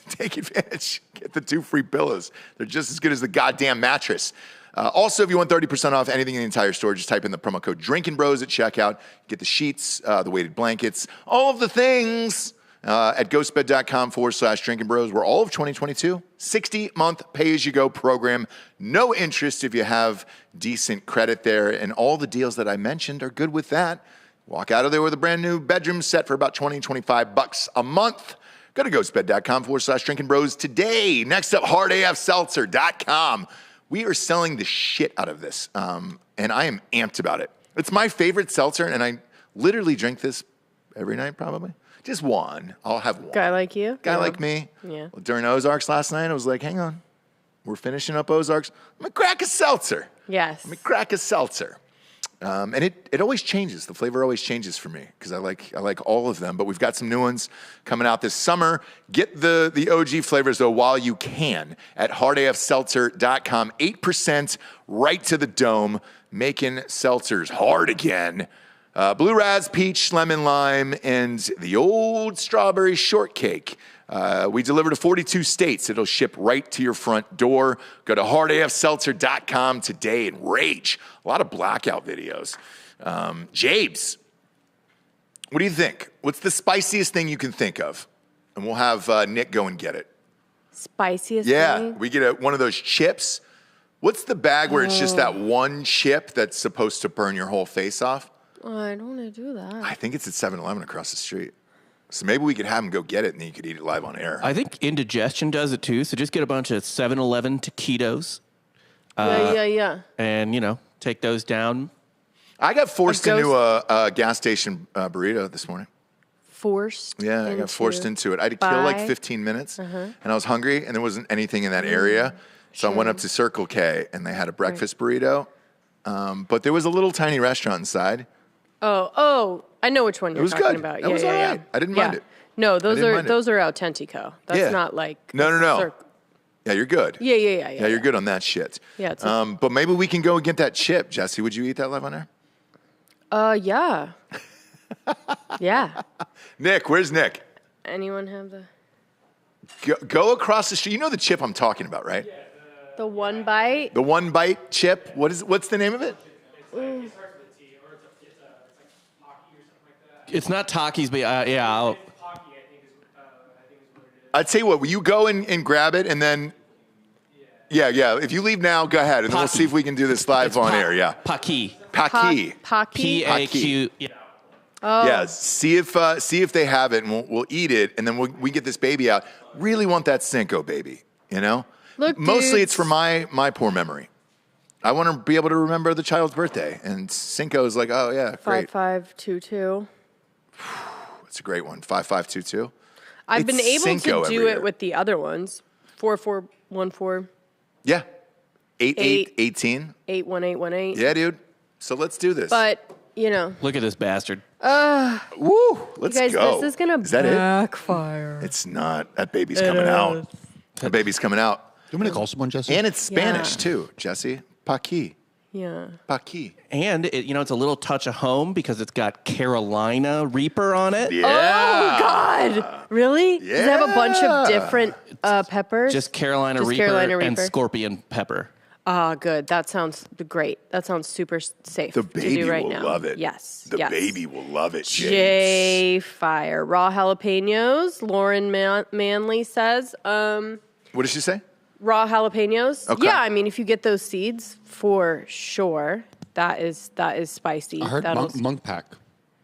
Take advantage. Get the 2 free pillows. They're just as good as the goddamn mattress. Also, if you want 30% off anything in the entire store, just type in the promo code Drinking Bros at checkout. Get the sheets, the weighted blankets, all of the things at ghostbed.com/Drinking Bros. We're all of 2022. 60-month pay-as-you-go program. No interest if you have decent credit there. And all the deals that I mentioned are good with that. Walk out of there with a brand new bedroom set for about $20, $25 a month. Go to ghostbed.com/Drinking Bros today. Next up, hardafseltzer.com. We are selling the shit out of this, and I am amped about it. It's my favorite seltzer, and I literally drink this every night, probably. Just one. I'll have one. Guy like you? Guy like me. Yeah. During Ozarks last night, I was like, hang on. We're finishing up Ozarks. I'm going to crack a seltzer. Yes. I'm going to crack a seltzer. And it always changes. The flavor always changes for me because I like all of them. But we've got some new ones coming out this summer. Get the OG flavors, though, while you can at hardafseltzer.com. 8% right to the dome, making seltzers hard again. Blue Raz, peach, lemon, lime, and the old strawberry shortcake. We deliver to 42 states. It'll ship right to your front door. Go to hardafseltzer.com today and rage. A lot of blackout videos. Jabes, what do you think? What's the spiciest thing you can think of? And we'll have Nick go and get it. Spiciest Yeah, thing? we get one of those chips. What's the bag where it's just that one chip that's supposed to burn your whole face off? Oh, I don't want to do that. I think it's at 7-Eleven across the street. So maybe we could have him go get it and then you could eat it live on air. I think Indigestion does it too. So just get a bunch of 7-Eleven taquitos Yeah. and, take those down. I got forced into a gas station burrito this morning. Forced? Yeah, I got forced into it. I had to kill like by- 15 minutes, and I was hungry, and there wasn't anything in that area. So I went up to Circle K, and they had a breakfast burrito. But there was a little tiny restaurant inside. Oh, I know which one you're was talking good. about. That was all right. I didn't mind it. No, didn't mind it. those are Autentico. That's Yeah. not like No. Yeah, you're good. Yeah. Yeah, you're good on that shit. Yeah, it's but maybe we can go and get that chip. Jesse, would you eat that live on air? Yeah. Yeah. Nick, where's Nick? Anyone have the Go across the street. You know the chip I'm talking about, right? the one bite? The one bite chip. What's the name of it? It's not Takis, but yeah. I'd tell you what, will you go and grab it and then yeah. If you leave now, go ahead, and then we'll Pocky. see if we can do this live on air. Yeah. Paki. Paki. Pocky? P-A-Q. Yeah. Yeah. See if they have it, and we'll eat it, and then we get this baby out. Really want that Cinco baby, Look, Mostly dudes. it's for my poor memory. I want to be able to remember the child's birthday, and Cinco is like, oh yeah, great. 5522. It's a great one. 5522. I've been It's able Cinco to do every it year. with the other ones. 4414 Yeah. 8818. 81818. Yeah, dude. So let's do this. But, you know, Look at this bastard. Woo! Let's guys, go. this is gonna Is that backfire. It's not. That baby's coming out. That baby's coming out. Do you want me to call someone, Jesse? And it's Spanish, Yeah. too, Jesse. Paqui. Yeah. Paqui. And it's a little touch of home because it's got Carolina Reaper on it. Yeah. Oh, God. Really? Does it have a bunch of different peppers? Just Carolina Just Reaper Carolina and Reaper. scorpion pepper. Ah, good. That sounds great. That sounds super safe The to baby do right will now. love it. Yes. The yes. baby will love it, James. J Fire. Raw jalapenos. Lauren Manley says. What did she say? Raw jalapenos. Okay. Yeah, I mean, if you get those seeds, for sure, that is spicy. I heard That'll- monk pack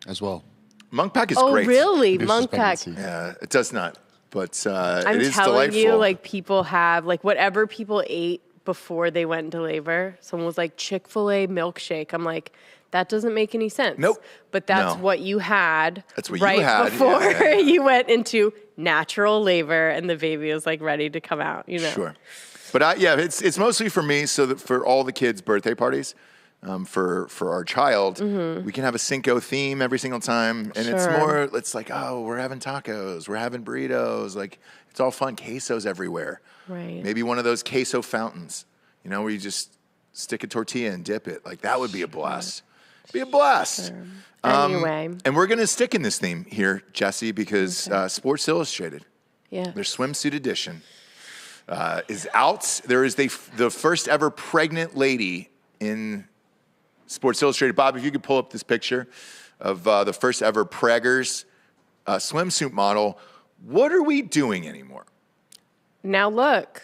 as well. Monk pack is Oh, great. really? Reduces Monk pack. pregnancy. Yeah, it does not. But I'm it is telling delightful. you, like, people have, like, whatever people ate before they went into labor. Someone was like, Chick-fil-A milkshake. I'm like, that doesn't make any sense. Nope. But that's No. what you had That's what you right had. before Yeah, yeah, yeah. you went into natural labor and the baby was, like, ready to come out, you know? Sure. But yeah, it's mostly for me, so that for all the kids' birthday parties, for our child, we can have a Cinco theme every single time, and it's Mm-hmm. Sure. more. It's like, oh, we're having tacos, we're having burritos, like it's all fun. Quesos everywhere. Right. Maybe one of those queso fountains, you know, where you just stick a tortilla and dip it. Like that would be a blast. Be a blast. Anyway. And we're gonna stick in this theme here, Jesse, because Sports Illustrated, Yeah. their swimsuit edition, is out. There is the first ever pregnant lady in Sports Illustrated. Bob, if you could pull up this picture of the first ever Preggers swimsuit model. What are we doing anymore? Now look.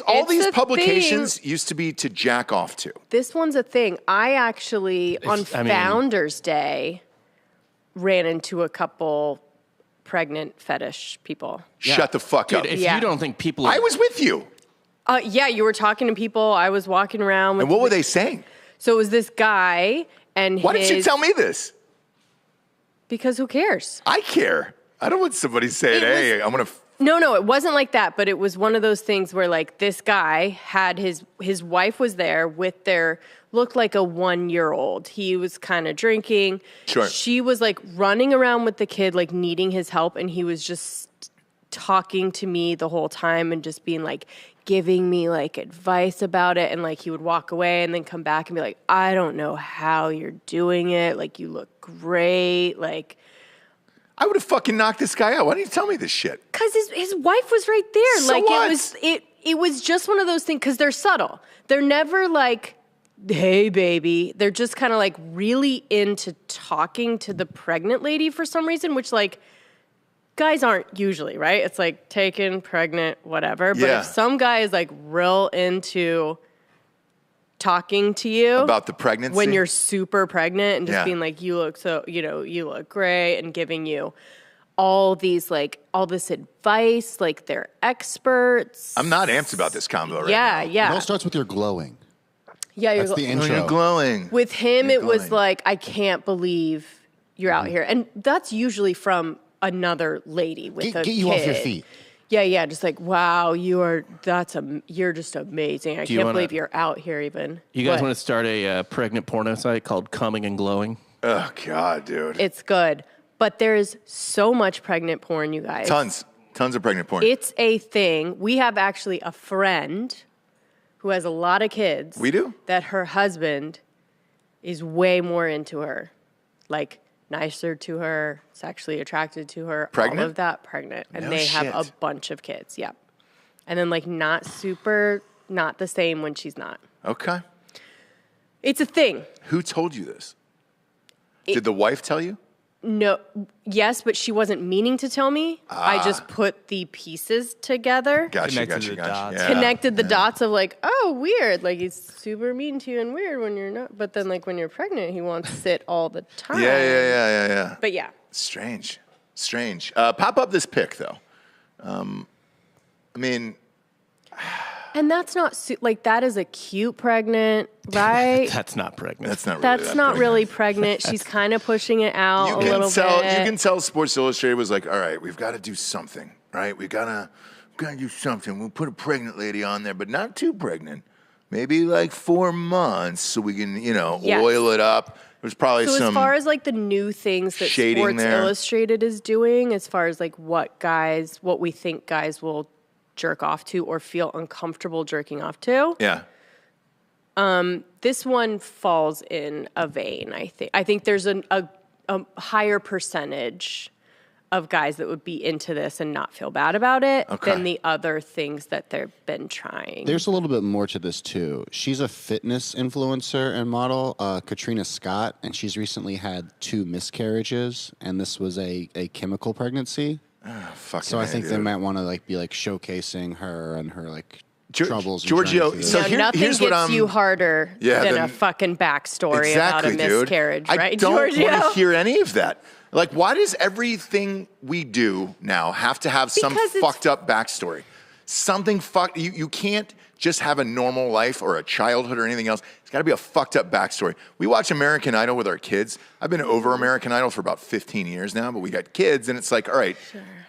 All It's these a publications used to be to jack off to. This one's a thing. I actually, on I mean- Founders Day, ran into a couple pregnant fetish people. Shut the fuck Dude, up. if Yeah. you don't think people I was with you. Yeah, you were talking to people. I was walking around with. And what were they saying? So it was this guy and Why his. didn't you tell me this? Because who cares? I care. I don't want somebody saying, It was- hey, I'm going to... No, it wasn't like that. But it was one of those things where, like, this guy had his wife was there with their looked like a 1-year-old. He was kind of drinking. Sure. She was like running around with the kid, like needing his help, and he was just talking to me the whole time and just being like giving me like advice about it. And like he would walk away and then come back and be like, I don't know how you're doing it. Like, you look great. Like, I would have fucking knocked this guy out. Why didn't you tell me this shit? because his wife was right there. So like what? it was just one of those things, because they're subtle. They're never like, hey baby. They're just kind of like really into talking to the pregnant lady for some reason, which like guys aren't usually, right? It's like taken, pregnant, whatever. But Yeah. if some guy is like real into talking to you About the pregnancy? when you're super pregnant and just Yeah. being like, you look so, you look great, and giving you all this advice, like they're experts. I'm not amped about this combo right Yeah, now. yeah. It all starts with your glowing. Yeah, That's the Oh, intro. you're glowing. with him, You're it was glowing. like, I can't believe you're out here. And that's usually from another lady with a Get you off your kid. feet. Yeah, just like, wow, you're just amazing. I you can't wanna- believe you're out here even. You guys What? want to start a pregnant porno site called Coming and Glowing? Oh, God, dude. It's good. But there's so much pregnant porn, you guys. Tons of pregnant porn. It's a thing. We have actually a friend who has a lot of kids. We do? That her husband is way more into her. Like, nicer to her, sexually attracted to her. Pregnant? All of that pregnant. And No they have a shit. bunch of kids. Yep. And then, like, not the same when she's not. Okay. It's a thing. Who told you this? Did the wife tell you? No, yes, but she wasn't meaning to tell me. I just put the pieces together. Gotcha. Connected the dots. Yeah. Connected the dots of like, oh, weird. Like, he's super mean to you and weird when you're not. But then, like, when you're pregnant, he wants to sit all the time. Yeah. But yeah. Strange. Pop up this pic, though. I mean, And that's not, like, that is a cute pregnant, right? That's not pregnant. that's not really That's that not pregnant. really pregnant. She's kind of pushing it out a little bit. You can tell Sports Illustrated was like, all right, we've got to do something, right? We've got gotta do something. We'll put a pregnant lady on there, but not too pregnant. Maybe like 4 months so we can, Yes. oil it up. There's probably So some as far as like the new things that shading Sports there. Illustrated is doing, as far as like what we think guys will jerk off to or feel uncomfortable jerking off to, Yeah. this one falls in a vein, I think. I think there's a higher percentage of guys that would be into this and not feel bad about it than the other things that they've been trying. There's a little bit more to this, too. She's a fitness influencer and model, Katrina Scott, and she's recently had 2 miscarriages, and this was a chemical pregnancy. So I think they might want to be showcasing her and her troubles. Giorgio, so nothing here's what hits you harder than a fucking backstory about a miscarriage, dude. right, I don't Giorgio? want to hear any of that. Why does everything we do now have to have some fucked up backstory? Something fucked. You can't just have a normal life or a childhood or anything else. It's got to be a fucked up backstory. We watch American Idol with our kids. I've been over American Idol for about 15 years now, but we got kids, and it's like, all right,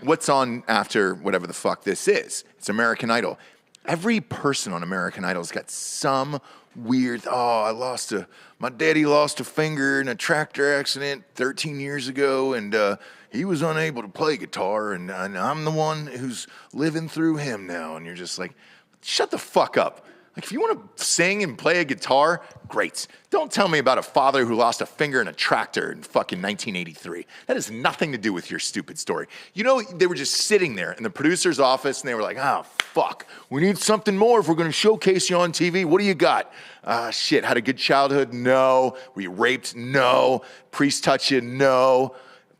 what's on after whatever the fuck this is? It's American Idol. Every person on American Idol's got some weird, my daddy lost a finger in a tractor accident 13 years ago, and he was unable to play guitar, and I'm the one who's living through him now. And you're just like, shut the fuck up. If you want to sing and play a guitar, great. Don't tell me about a father who lost a finger in a tractor in fucking 1983. That has nothing to do with your stupid story. They were just sitting there in the producer's office, and they were like, fuck. We need something more if we're going to showcase you on TV. What do you got? Shit, had a good childhood? No. Were you raped? No. Priest touch you? No.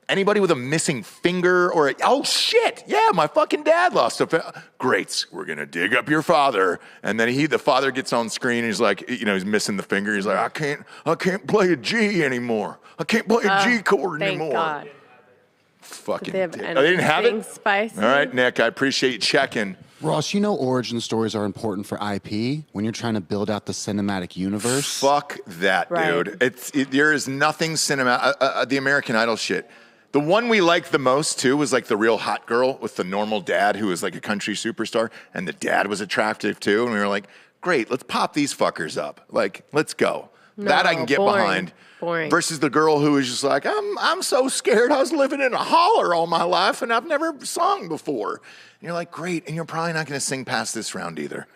Anybody with a missing finger oh shit, yeah, my fucking dad lost a finger. Great, we're gonna dig up your father. And then the father gets on screen and he's like, he's missing the finger. He's like, I can't play a G anymore. I can't play a G chord anymore. Thank God. Fucking they didn't have it? Spicy? All right, Nick, I appreciate you checking. Ross, origin stories are important for IP when you're trying to build out the cinematic universe. Fuck that, dude. There is nothing cinematic. The American Idol shit. The one we liked the most, too, was the real hot girl with the normal dad who was a country superstar, and the dad was attractive, too. And we were like, great, let's pop these fuckers up. Let's go. That I can get behind. Boring. Versus the girl who was just like, I'm so scared. I was living in a holler all my life, and I've never sung before. And you're like, great, and you're probably not going to sing past this round either,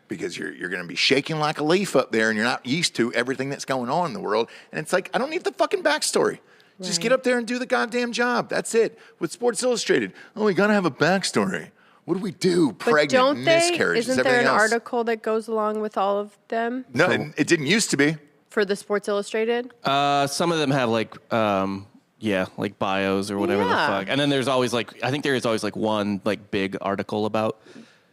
because you're going to be shaking like a leaf up there, and you're not used to everything that's going on in the world. And it's like, I don't need the fucking backstory. Just get up there and do the goddamn job. That's it. With Sports Illustrated, we got to have a backstory. What do we do? Pregnant, miscarriages, Isn't there everything an else. article that goes along with all of them? No, it didn't used to be. For the Sports Illustrated? Some of them have bios or whatever the fuck. And then there's always I think there is always one big article about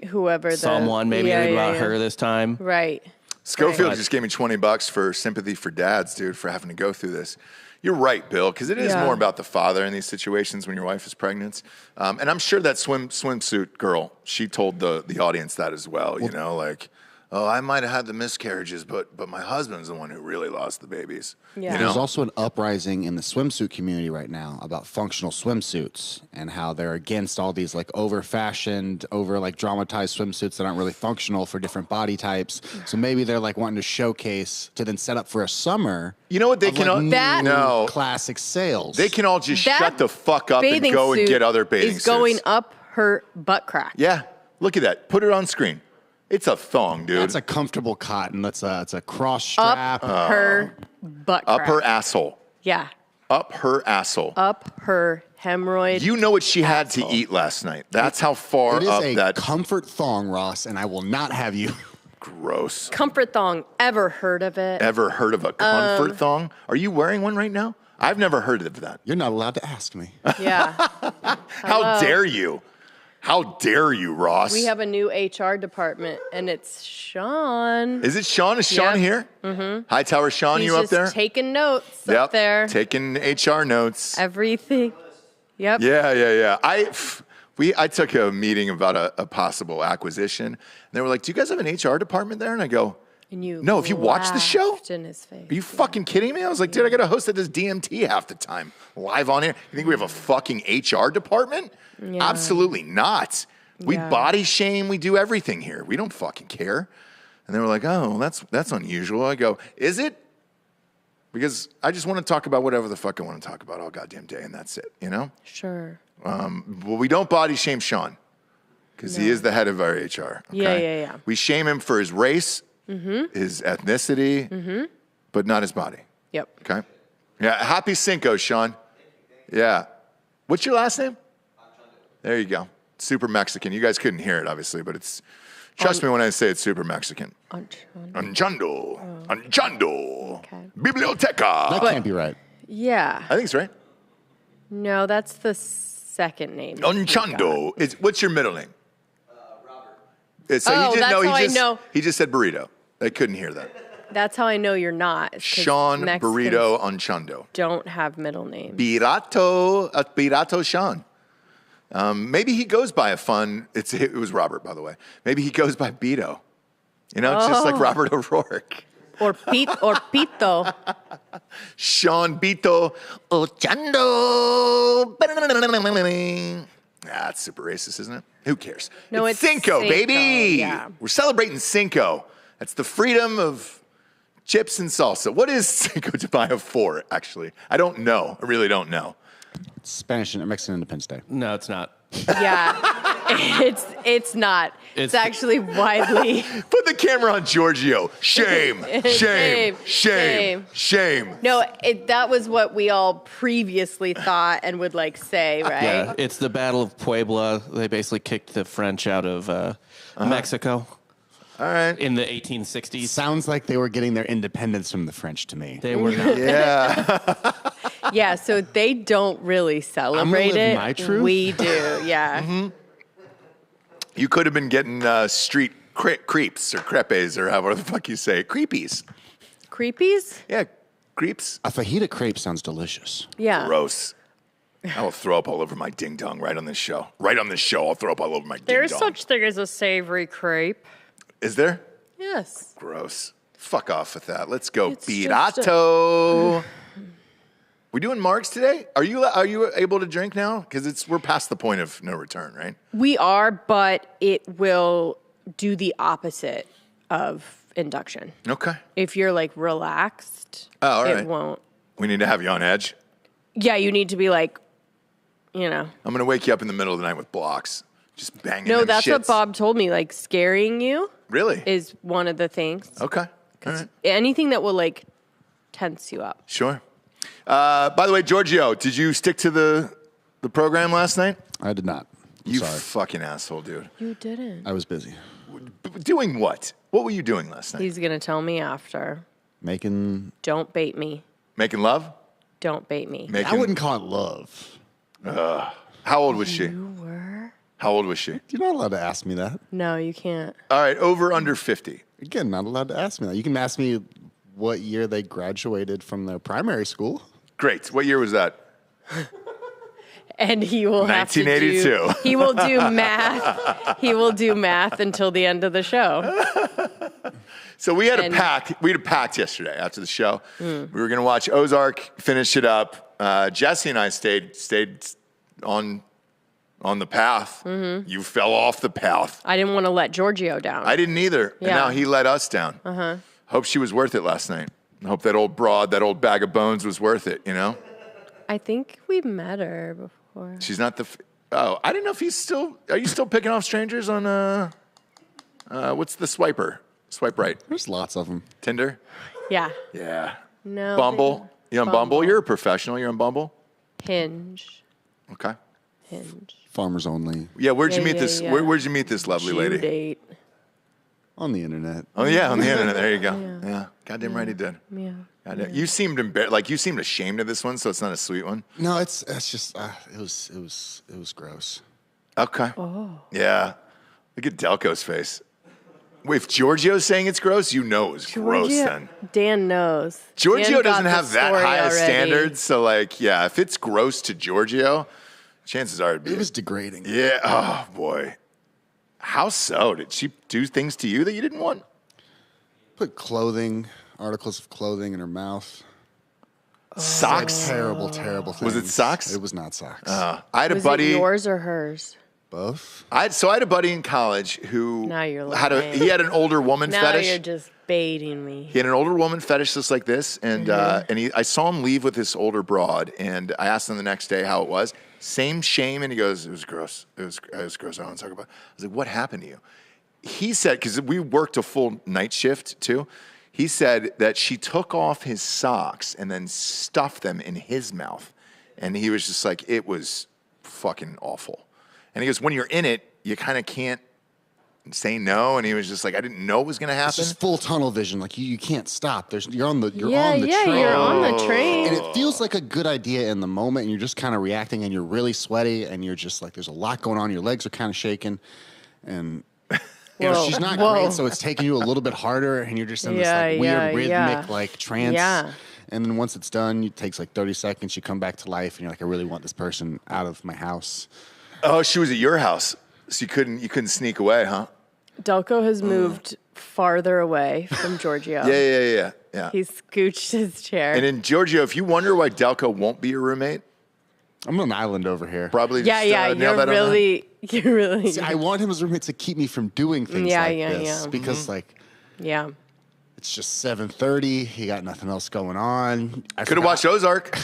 whoever someone, maybe about her this time. Right. Schofield just gave me $20 for sympathy for dads, dude, for having to go through this. You're right, Bill, because it is more about the father in these situations when your wife is pregnant. And I'm sure that swimsuit girl, she told the audience that as well, I might have had the miscarriages, but my husband's the one who really lost the babies. Yeah. There's also an uprising in the swimsuit community right now about functional swimsuits and how they're against all these over-fashioned, dramatized swimsuits that aren't really functional for different body types. So maybe they're wanting to showcase to then set up for a summer. You know what they can all classic sales. They can all just shut the fuck up and go and get other bathing suits. Is going up her butt crack. Yeah, look at that. Put it on screen. It's a thong, dude. That's a comfortable cotton. It's a cross strap. Up her butt crack. Up her asshole. Yeah. Up her asshole. Up her hemorrhoid. You know what she had to eat last night. That's how far it up is that. a comfort thong, Ross, and I will not have you. Gross. Comfort thong. Ever heard of it? Ever heard of a comfort thong? Are you wearing one right now? I've never heard of that. You're not allowed to ask me. Yeah. How dare you? How dare you, Ross? We have a new HR department, and it's Sean. Is it Sean? Is Sean here? Mm-hmm. Hightower Sean, He's you up just there? taking notes up there. Taking HR notes. Everything. Yep. Yeah. I took a meeting about a possible acquisition. And they were like, do you guys have an HR department there? And I go, no, if you watch the show? laughed in his face. Are you fucking kidding me? I was like, dude, I got a host that does DMT half the time. Live on air. You think we have a fucking HR department? Yeah. Absolutely not. We body shame. We do everything here. We don't fucking care. And they were like, oh, that's unusual. I go, is it? Because I just want to talk about whatever the fuck I want to talk about all goddamn day, and that's it, you know? Sure. Well, we don't body shame Sean because he is the head of our HR. Okay? Yeah. We shame him for his race, his ethnicity, but not his body. Yep. Okay? Yeah, happy Cinco, Sean. Yeah. What's your last name? There you go. Super Mexican. You guys couldn't hear it, obviously, but it's... Trust me when I say it's super Mexican. Anchando. Anchando. Okay. Biblioteca. That can't be right. Yeah. I think it's right. No, that's the second name. Anchando. What's your middle name? Robert. So Oh, that's how I know. He just said burrito. They couldn't hear that. That's how I know you're not. It's 'cause Sean Mexicans Burrito Anchando. don't have middle names. Pirato Sean. Maybe he goes by a fun. It was Robert, by the way. Maybe he goes by Beto. You know, it's just like Robert O'Rourke. Or Pito. Sean Beto Ochando. That's super racist, isn't it? Who cares? No, it's Cinco, Cinco, baby. yeah. We're celebrating Cinco. That's the freedom of chips and salsa. What is Cinco de Mayo for, actually? I don't know. I really don't know. Spanish and Mexican Independence Day. No, it's not. Yeah. It's not. It's actually widely. Put the camera on Giorgio. Shame, shame, shame, shame. No, that was what we all previously thought and would like say, right? Yeah, it's the Battle of Puebla. They basically kicked the French out of Mexico All right. in the 1860s. Sounds like they were getting their independence from the French to me. They were not. Yeah. Yeah, so they don't really celebrate live it. my truth. We do, yeah. You could have been getting street creeps or crepes or however the fuck you say it. Creepies. Creepies? Yeah, creeps. A fajita crepe sounds delicious. Yeah. Gross. I will throw up all over my ding dong right on this show. Right on this show, I'll throw up all over my ding dong. There's such thing as a savory crepe. Is there? Yes. Gross. Fuck off with that. Let's go. It's just Pirato. We doing marks today? Are you able to drink now? Because we're past the point of no return, right? We are, but it will do the opposite of induction. Okay. If you're like relaxed, all right. it won't. We need to have you on edge. Yeah, you need to be like, you know. I'm gonna wake you up in the middle of the night with blocks, just banging. No, them that's what shits. Bob told me. Like scaring you Really? is one of the things. Okay. All right. Anything that will like tense you up. Sure. By the way, Giorgio, did you stick to the program last night? I did not. I'm You sorry. fucking asshole, dude. You didn't. I was busy. Doing what? What were you doing last night? He's gonna tell me after. Making... Don't bait me. Making love? Don't bait me. Making, I wouldn't call it love. How old was she? You were? How old was she? You're not allowed to ask me that. No, you can't. All right, over, under 50. Again, not allowed to ask me that. You can ask me what year they graduated from their primary school. Great. What year was that? And he will have to 1982. He will do math. He will do math until the end of the show. So we had a pact yesterday after the show. We were going to watch Ozark, finish it up. Jesse and I stayed on the path. You fell off the path. I didn't want to let Giorgio down. I didn't either. And Yeah. now he let us down. Hope she was worth it last night. I hope that old broad, that old bag of bones was worth it, you know? I think we've met her before. She's not the... I didn't know if he's still... Are you still picking off strangers on... what's the swiper? Swipe right. There's lots of them. Tinder? Yeah. Yeah. No. Bumble? You on Bumble? You're a professional. You're on Bumble? Hinge. Okay. Hinge. Farmers only. Yeah, where'd you Yeah, meet yeah, this? yeah. Where'd you meet this lovely Due lady? date. On the internet. Oh yeah, on the internet. There you go. Yeah, goddamn right he did. Yeah. Goddamn. You seemed you seemed ashamed of this one, so it's not a sweet one. No, it's just it was gross. Okay. Oh. Yeah. Look at Delco's face. If Giorgio's saying it's gross, you know it was gross then. Dan knows. Giorgio Dan got doesn't the have that story high of already. standards, so like, yeah, if it's gross to Giorgio, chances are It was degrading. Yeah. Oh boy. How so? Did she do things to you that you didn't want? Put articles of clothing in her mouth. Socks? Terrible, terrible things. Was it socks? It was not socks. I had a Was buddy. it yours or hers? Both. I had a buddy in college who Now you're had lying. he had an older woman Now fetish. you're just baiting me. He had an older woman fetish just like this, and I saw him leave with this older broad, and I asked him the next day how it was. Same shame, and he goes, "It was gross. It was gross. I don't want to talk about it." I was like, "What happened to you?" He said, because we worked a full night shift too. He said that she took off his socks and then stuffed them in his mouth, and he was just like, "It was fucking awful." And he goes, "When you're in it, you kind of can't say no." And he was just like, "I didn't know it was going to happen." It's just full tunnel vision. Like you can't stop. You're on the train. You're on the train. And it feels like a good idea in the moment, and you're just kind of reacting, and you're really sweaty, and you're just like, there's a lot going on. Your legs are kind of shaking, and you know, she's not great, so it's taking you a little bit harder, and you're just in this like weird rhythmic like trance. Yeah. And then once it's done, it takes like 30 seconds. You come back to life, and you're like, I really want this person out of my house. Oh, she was at your house, so you couldn't sneak away, huh? Delco has moved farther away from Giorgio. Yeah. He scooched his chair. And in Giorgio, if you wonder why Delco won't be your roommate, I'm on an island over here. probably just, nail you're that really. See, I want him as a roommate to keep me from doing things like this because like Yeah. it's just 7:30. He got nothing else going on. Could have watched Ozark.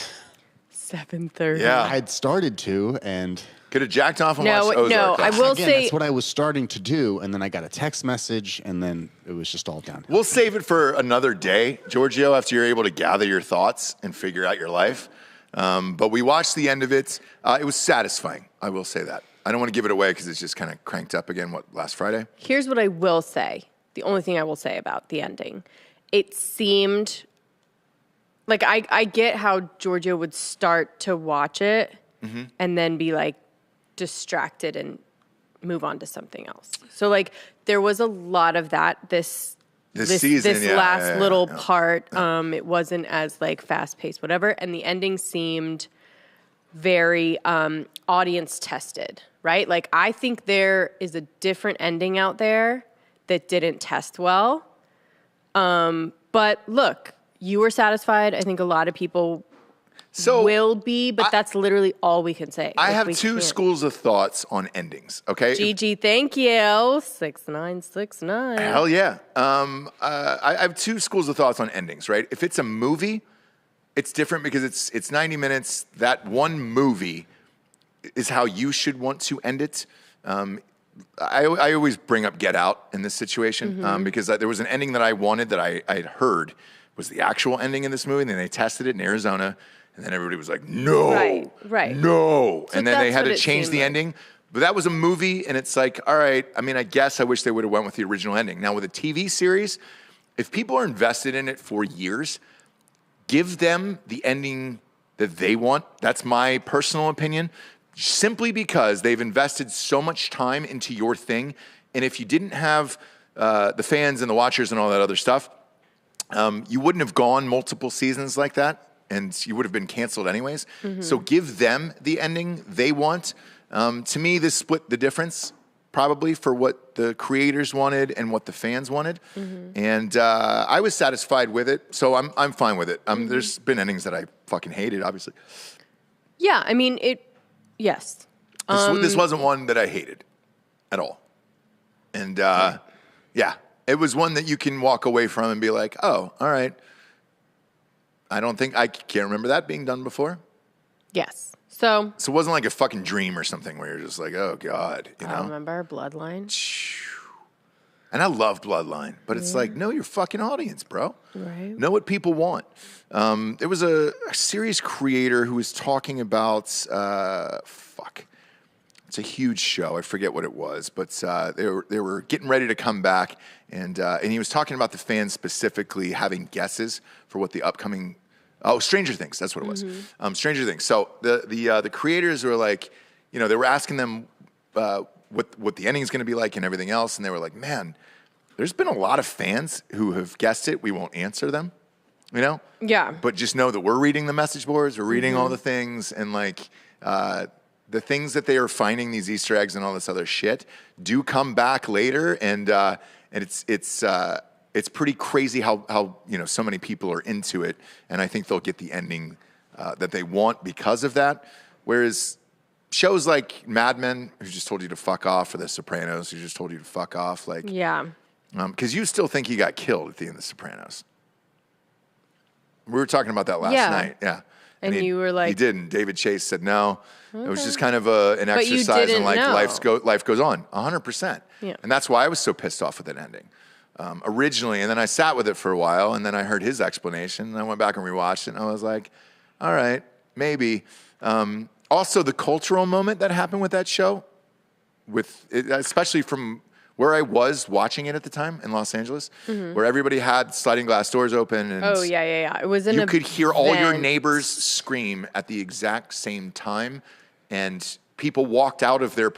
7:30. Yeah. I had started to, and Could have jacked off and watched Ozark. No, I will again, say that's what I was starting to do, and then I got a text message, and then it was just all downhill. We'll save it for another day, Giorgio, after you're able to gather your thoughts and figure out your life. But we watched the end of it. It was satisfying. I will say that. I don't want to give it away because it's just kind of cranked up again, last Friday? Here's what I will say. The only thing I will say about the ending. It seemed like I get how Giorgio would start to watch it and then be like distracted and move on to something else. So like there was a lot of that this season, this last little part. It wasn't as like fast paced, whatever. And the ending seemed very audience tested, right? Like I think there is a different ending out there that didn't test well. But look, you were satisfied. I think a lot of people will be, but that's literally all we can say. I have two schools of thoughts on endings, okay? Gigi, thank you. 6969. Hell yeah. I have two schools of thoughts on endings, right? If it's a movie, it's different because it's 90 minutes. That one movie is how you should want to end it. I always bring up Get Out in this situation because there was an ending that I wanted that I had heard was the actual ending in this movie, and then they tested it in Arizona, and then everybody was like, no, right. no. So and then they had to that's what it change the seemed like. ending. But that was a movie, and it's like, all right, I mean, I guess I wish they would have went with the original ending. Now, with a TV series, if people are invested in it for years, give them the ending that they want. That's my personal opinion. Simply because they've invested so much time into your thing. And if you didn't have the fans and the watchers and all that other stuff, you wouldn't have gone multiple seasons like that, and you would have been canceled anyways. So give them the ending they want. To me, this split the difference probably for what the creators wanted and what the fans wanted. And I was satisfied with it, so I'm fine with it. There's been endings that I fucking hated, obviously. Yeah, I mean, yes. This wasn't one that I hated at all. And yeah, it was one that you can walk away from and be like, oh, all right. I can't remember that being done before. Yes. So it wasn't like a fucking dream or something where you're just like, oh God, you know? I remember Bloodline. And I love Bloodline, but it's like, know your fucking audience, bro. Right. Know what people want. There was a series creator who was talking about, it's a huge show. I forget what it was, but they were getting ready to come back, and he was talking about the fans specifically having guesses for what the upcoming. Oh, Stranger Things. That's what it was. Stranger Things. So the creators were like, they were asking them what the ending is going to be like and everything else, and they were like, man, there's been a lot of fans who have guessed it. We won't answer them, Yeah. But just know that we're reading the message boards, we're reading all the things, and like the things that they are finding, these Easter eggs and all this other shit, do come back later, and it's pretty crazy how so many people are into it, and I think they'll get the ending that they want because of that. Whereas shows like Mad Men, who just told you to fuck off, or The Sopranos, who just told you to fuck off, like, Yeah. because you still think he got killed at the end of The Sopranos. We were talking about that last Yeah. night. Yeah. And you were like- he didn't. David Chase said no. It was just kind of an But you exercise in didn't like know. life goes on, 100%. Yeah. And that's why I was so pissed off with that ending originally. And then I sat with it for a while, and then I heard his explanation, and I went back and rewatched it, and I was like, all right, maybe. Also, the cultural moment that happened with that show, especially from where I was watching it at the time in Los Angeles, where everybody had sliding glass doors open. And Oh, yeah. It was you could hear all your neighbors scream at the exact same time, and people walked out of their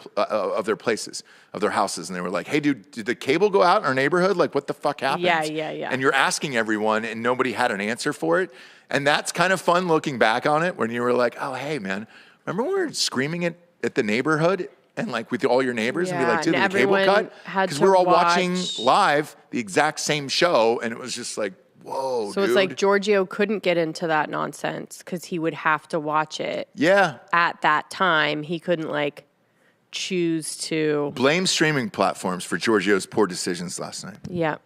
places, of their houses, and they were like, hey, dude, did the cable go out in our neighborhood? Like, what the fuck happened? Yeah. And you're asking everyone, and nobody had an answer for it. And that's kind of fun looking back on it, when you were like, oh, hey, man, remember when we were screaming at the neighborhood? And like with all your neighbors, and be like, dude, and did the cable everyone cut? had Because to we were all watching watch- live the exact same show, and it was just like, whoa, So dude. it's like Giorgio couldn't get into that nonsense because he would have to watch it Yeah. at that time. He couldn't like choose to. Blame streaming platforms for Giorgio's poor decisions last night. Yeah.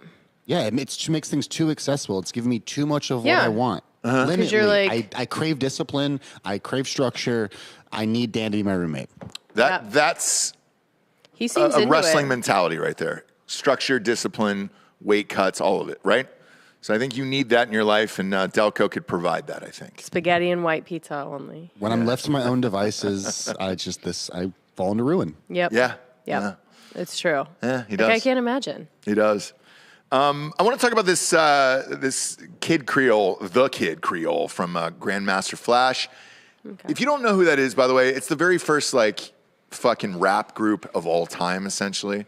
Yeah, it makes things too accessible. It's giving me too much of what Yeah. I want. Uh-huh. 'Cause you're like- I crave discipline. I crave structure. I need Dan to be my roommate. That's He seems a into wrestling it. mentality right there. Structure, discipline, weight cuts, all of it, right? So I think you need that in your life, and Delco could provide that, I think. Spaghetti and white pizza only. When I'm left to my own devices, I fall into ruin. Yep. Yeah. Yep. It's true. Yeah, he Like, I does. can't imagine. He does. I want to talk about this Kid Creole, the Kid Creole from Grandmaster Flash. Okay. If you don't know who that is, by the way, it's the very first like fucking rap group of all time, essentially.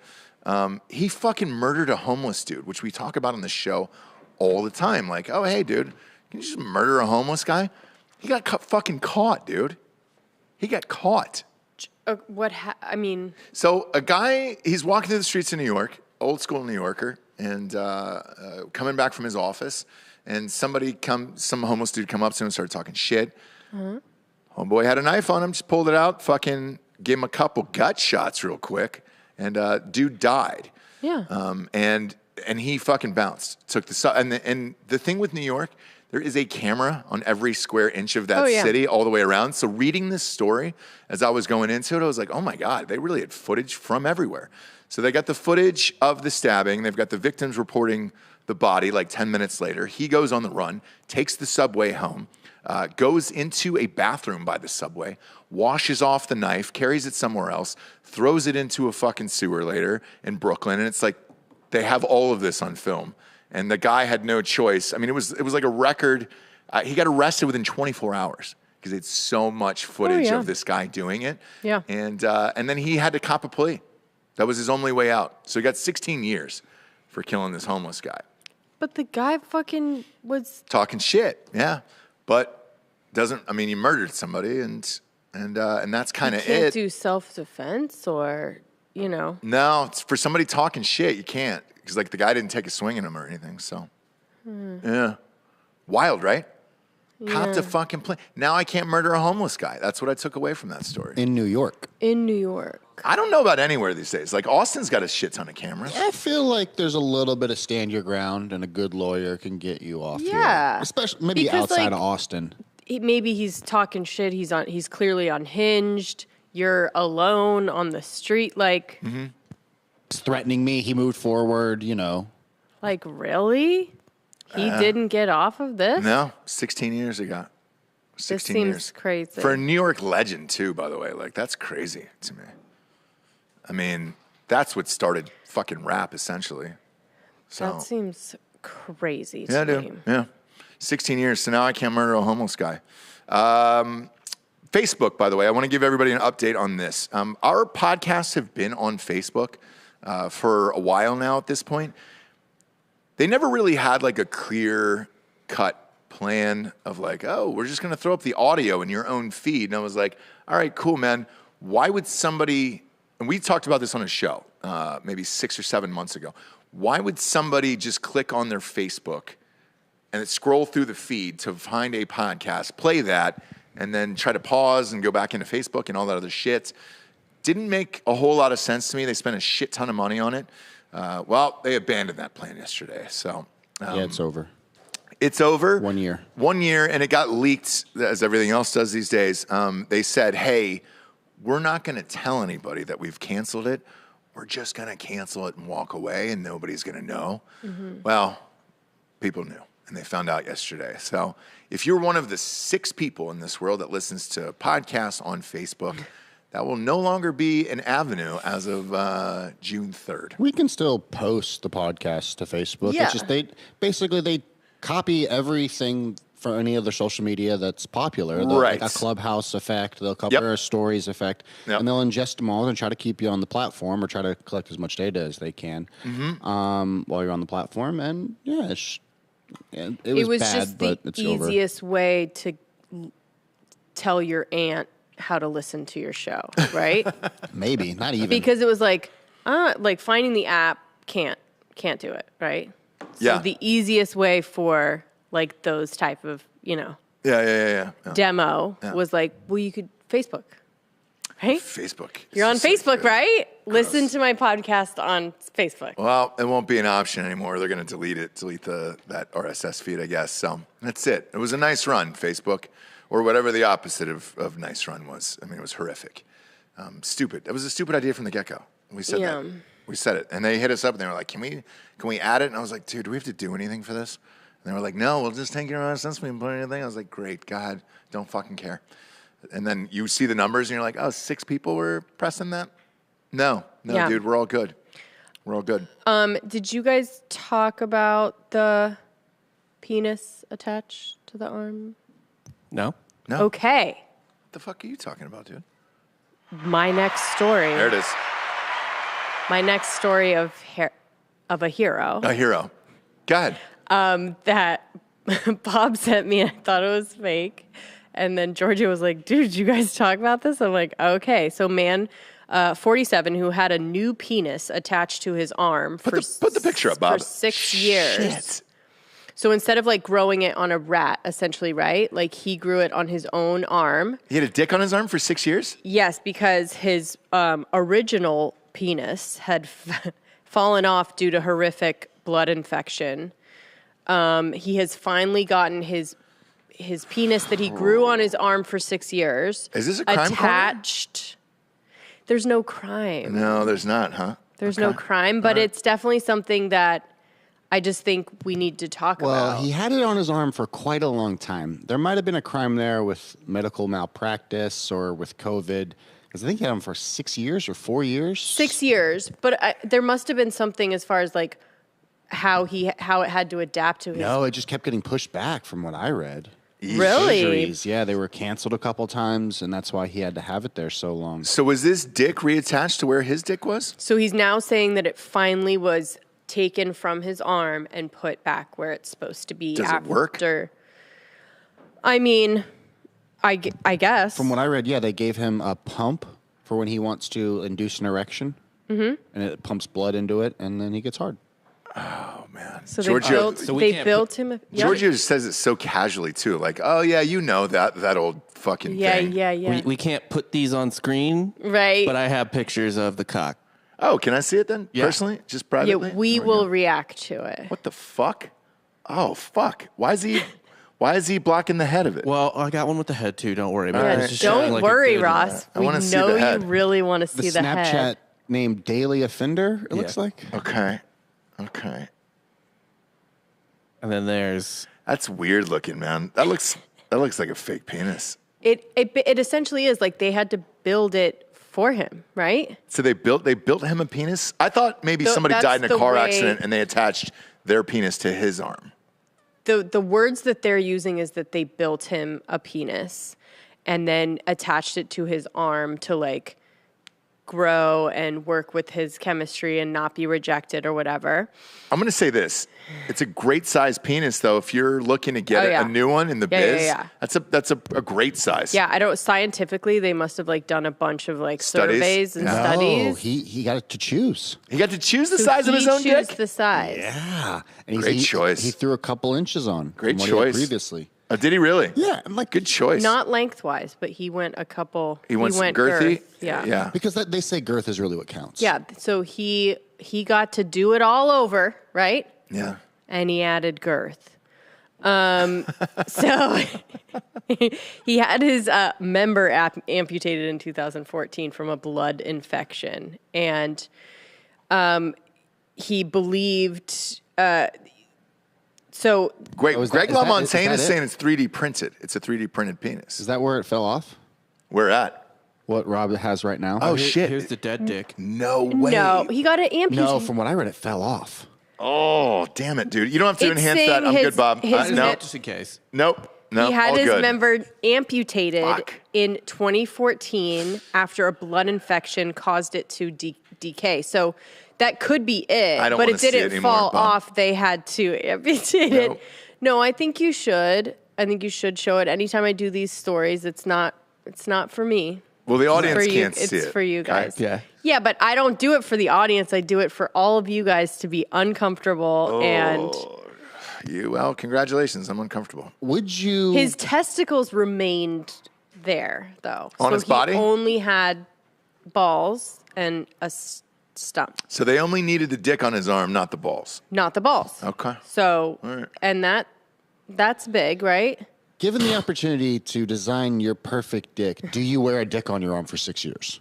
He fucking murdered a homeless dude, which we talk about on the show all the time. Like, oh, hey, dude, can you just murder a homeless guy? He got fucking caught, dude. He got caught. I mean, So a guy, he's walking through the streets of New York, old school New Yorker, and coming back from his office, and some homeless dude come up to him and started talking shit. Homeboy had a knife on him, just pulled it out, fucking gave him a couple gut shots real quick, and dude died. yeah. And he fucking bounced. And the thing with New York, there is a camera on every square inch of that city all the way around. So reading this story as I was going into it, I was like, oh my God, they really had footage from everywhere. So they got the footage of the stabbing. They've got the victims reporting the body like 10 minutes later. He goes on the run, takes the subway home, goes into a bathroom by the subway, washes off the knife, carries it somewhere else, throws it into a fucking sewer later in Brooklyn. And it's like, they have all of this on film. And the guy had no choice. I mean, it was like a record. He got arrested within 24 hours because it's so much footage of this guy doing it. Yeah. And then he had to cop a plea. That was his only way out. So he got 16 years for killing this homeless guy. But the guy fucking was. Talking shit, yeah. But he murdered somebody, and that's kind of Can't it. do self-defense or, No, it's for somebody talking shit, you can't. Because like the guy didn't take a swing at him or anything, so. Yeah. Wild, right? Copped a fucking plane. Now I can't murder a homeless guy. That's what I took away from that story. In New York. In New York. I don't know about anywhere these days. Like Austin's got a shit ton of cameras. I feel like there's a little bit of stand your ground, and a good lawyer can get you off here. Yeah. Especially maybe Because, outside like, of Austin. Maybe he's talking shit. He's clearly unhinged. You're alone on the street. Like, He's threatening me. He moved forward, like really? He didn't get off of this? No, 16 years he got. 16 This seems years. crazy. For a New York legend, too, by the way. Like, that's crazy to me. I mean, that's what started fucking rap, essentially. So, That seems crazy yeah, to me. dude. Yeah. 16 years, so now I can't murder a homeless guy. Facebook, by the way, I want to give everybody an update on this. Our podcasts have been on Facebook for a while now at this point. They never really had like a clear cut plan of like, oh, we're just going to throw up the audio in your own feed. And I was like, all right, cool, man. Why would somebody, and we talked about this on a show maybe 6 or 7 months ago. Why would somebody just click on their Facebook and scroll through the feed to find a podcast, play that, and then try to pause and go back into Facebook and all that other shit. Didn't make a whole lot of sense to me. They spent a shit ton of money on it. Well, they abandoned that plan yesterday. So Yeah, it's over. it's over. 1 year. 1 year, and it got leaked, as everything else does these days. They said, hey, we're not going to tell anybody that we've canceled it. We're just going to cancel it and walk away, and nobody's going to know. Well, people knew, and they found out yesterday. So if you're one of the 6 people in this world that listens to podcasts on Facebook, that will no longer be an avenue as of June 3rd. We can still post the podcast to Facebook. Yeah. It's just they copy everything for any other social media that's popular. Right. Like a Clubhouse effect. They'll cover a stories effect. Yep. And they'll ingest them all and try to keep you on the platform or try to collect as much data as they can while you're on the platform. And yeah, it was bad, just but the it's over. easiest way to tell your aunt how to listen to your show, right? Maybe, not even. Because it was like finding the app can't do it, right? So Yeah. the easiest way for like those type of, Yeah. demo was like, well, you could Facebook, right? Facebook. You're on This is so Facebook, good. right? Gross. Listen to my podcast on Facebook. Well, it won't be an option anymore. They're going to delete that RSS feed, I guess. So that's it. It was a nice run, Facebook, or whatever the opposite of nice run was. I mean, it was horrific. Stupid. It was a stupid idea from the get-go. We said Yeah. that. We said it. And they hit us up and they were like, can we add it? And I was like, dude, do we have to do anything for this? And they were like, no, we'll just take your RSS feed and put anything. I was like, great, God, don't fucking care. And then you see the numbers and you're like, oh, 6 people were pressing that? No, Yeah. dude, we're all good. We're all good. Did you guys talk about the penis attached to the arm? No? No. Okay. What the fuck are you talking about, dude? My next story. There it is. My next story of a hero A hero. Go ahead. that Bob sent me. I thought it was fake. And then Georgia was like, dude, did you guys talk about this? I'm like, okay. So man, 47, who had a new penis attached to his arm Put the picture up, Bob. for 6 years. Shit. So instead of like growing it on a rat, essentially, right? Like he grew it on his own arm. He had a dick on his arm for 6 years? Yes, because his original penis had fallen off due to horrific blood infection. He has finally gotten his penis that he grew on his arm for 6 years. Is this a crime attached? There's no crime. No, there's not, huh? There's no crime, but it's definitely something that I just think we need to talk Well, about. he had it on his arm for quite a long time. There might have been a crime there with medical malpractice or with COVID. Because I think he had him for 6 years or 4 years. 6 years, but there must have been something as far as like how it had to adapt to his. No, it just kept getting pushed back from what I read. Really? Surgeries, yeah, they were canceled a couple times, and that's why he had to have it there so long. So was this dick reattached to where his dick was? So he's now saying that it finally was taken from his arm and put back where it's supposed to be. Does it work? I mean, I guess. From what I read, yeah, they gave him a pump for when he wants to induce an erection, and it pumps blood into it, and then he gets hard. Oh, man. So Giorgio, they built him. Yeah. Giorgio just says it so casually, too. Like, oh, yeah, you know that old fucking thing. Yeah. We can't put these on screen, Right. but I have pictures of the cock. Oh, can I see it then? Yeah. Personally? Just Yeah, privately? we There will go. react to it. What the fuck? Oh, fuck. Why is he blocking the head of it? Well, I got one with the head too. Don't worry about it. Yeah, It's just showing don't like a worry, good- Ross. I We wanna see know the you head. really want to The see the Snapchat head. named Daily Offender, it looks like. Okay. And then there's That's weird looking, man. That looks like a fake penis. It essentially is like they had to build it for him, right? So they built him a penis? I thought maybe somebody that's died in a the car way- accident and they attached their penis to his arm. The words that they're using is that they built him a penis and then attached it to his arm to like grow and work with his chemistry and not be rejected or whatever. I'm going to say this. It's a great size penis, though. If you're looking to get Oh, yeah. a new one in the Yeah, yeah, biz, yeah. that's a great size. Yeah, I don't scientifically they must have like done a bunch of like Studies? surveys and Yeah. Oh, studies. he got it to choose. He got to choose the So size of his he own chose dick. the size. Yeah. And Great choice. He threw a couple inches on. Great from what he had choice. previously. Oh, did he really? Yeah, I'm like, Good choice. Not lengthwise, but he went a couple. He went girthy? girth. Yeah. Yeah. because they say girth is really what counts. Yeah. So he got to do it all over, right? Yeah. And he added girth. So he had his member amputated in 2014 from a blood infection, and he believed. So Greg is that LaMontagne is it? saying it's 3D printed. It's a 3D printed penis. Is that where it fell off? Where at? What Rob has right now? Oh, shit. Here's the dead dick. No way. no, he got it amputated. No, from what I read, it fell off. Oh, damn it, dude. You don't have to It's enhance that. saying I'm his- good, Bob. his No. hip- Just in case. Nope. No. He had all his good. member amputated Fuck. in 2014 after a blood infection caused it to decay. So that could be it, I don't but wanna it see it didn't anymore, fall Bob. off. They had to amputate Nope. it. No, I think you should. I think you should show it. Anytime I do these stories, it's not for me. Well, the audience for you. can't see it. It's for you guys. Yeah. Yeah, but I don't do it for the audience. I do it for all of you guys to be uncomfortable and Well, congratulations. I'm uncomfortable. Would you? his testicles remained there though. On so his body? He only had balls and a stump, So they only needed the dick on his arm, not the balls. not the balls. Okay. So All right. and that's big, right? Given the opportunity to design your perfect dick, do you wear a dick on your arm for 6 years?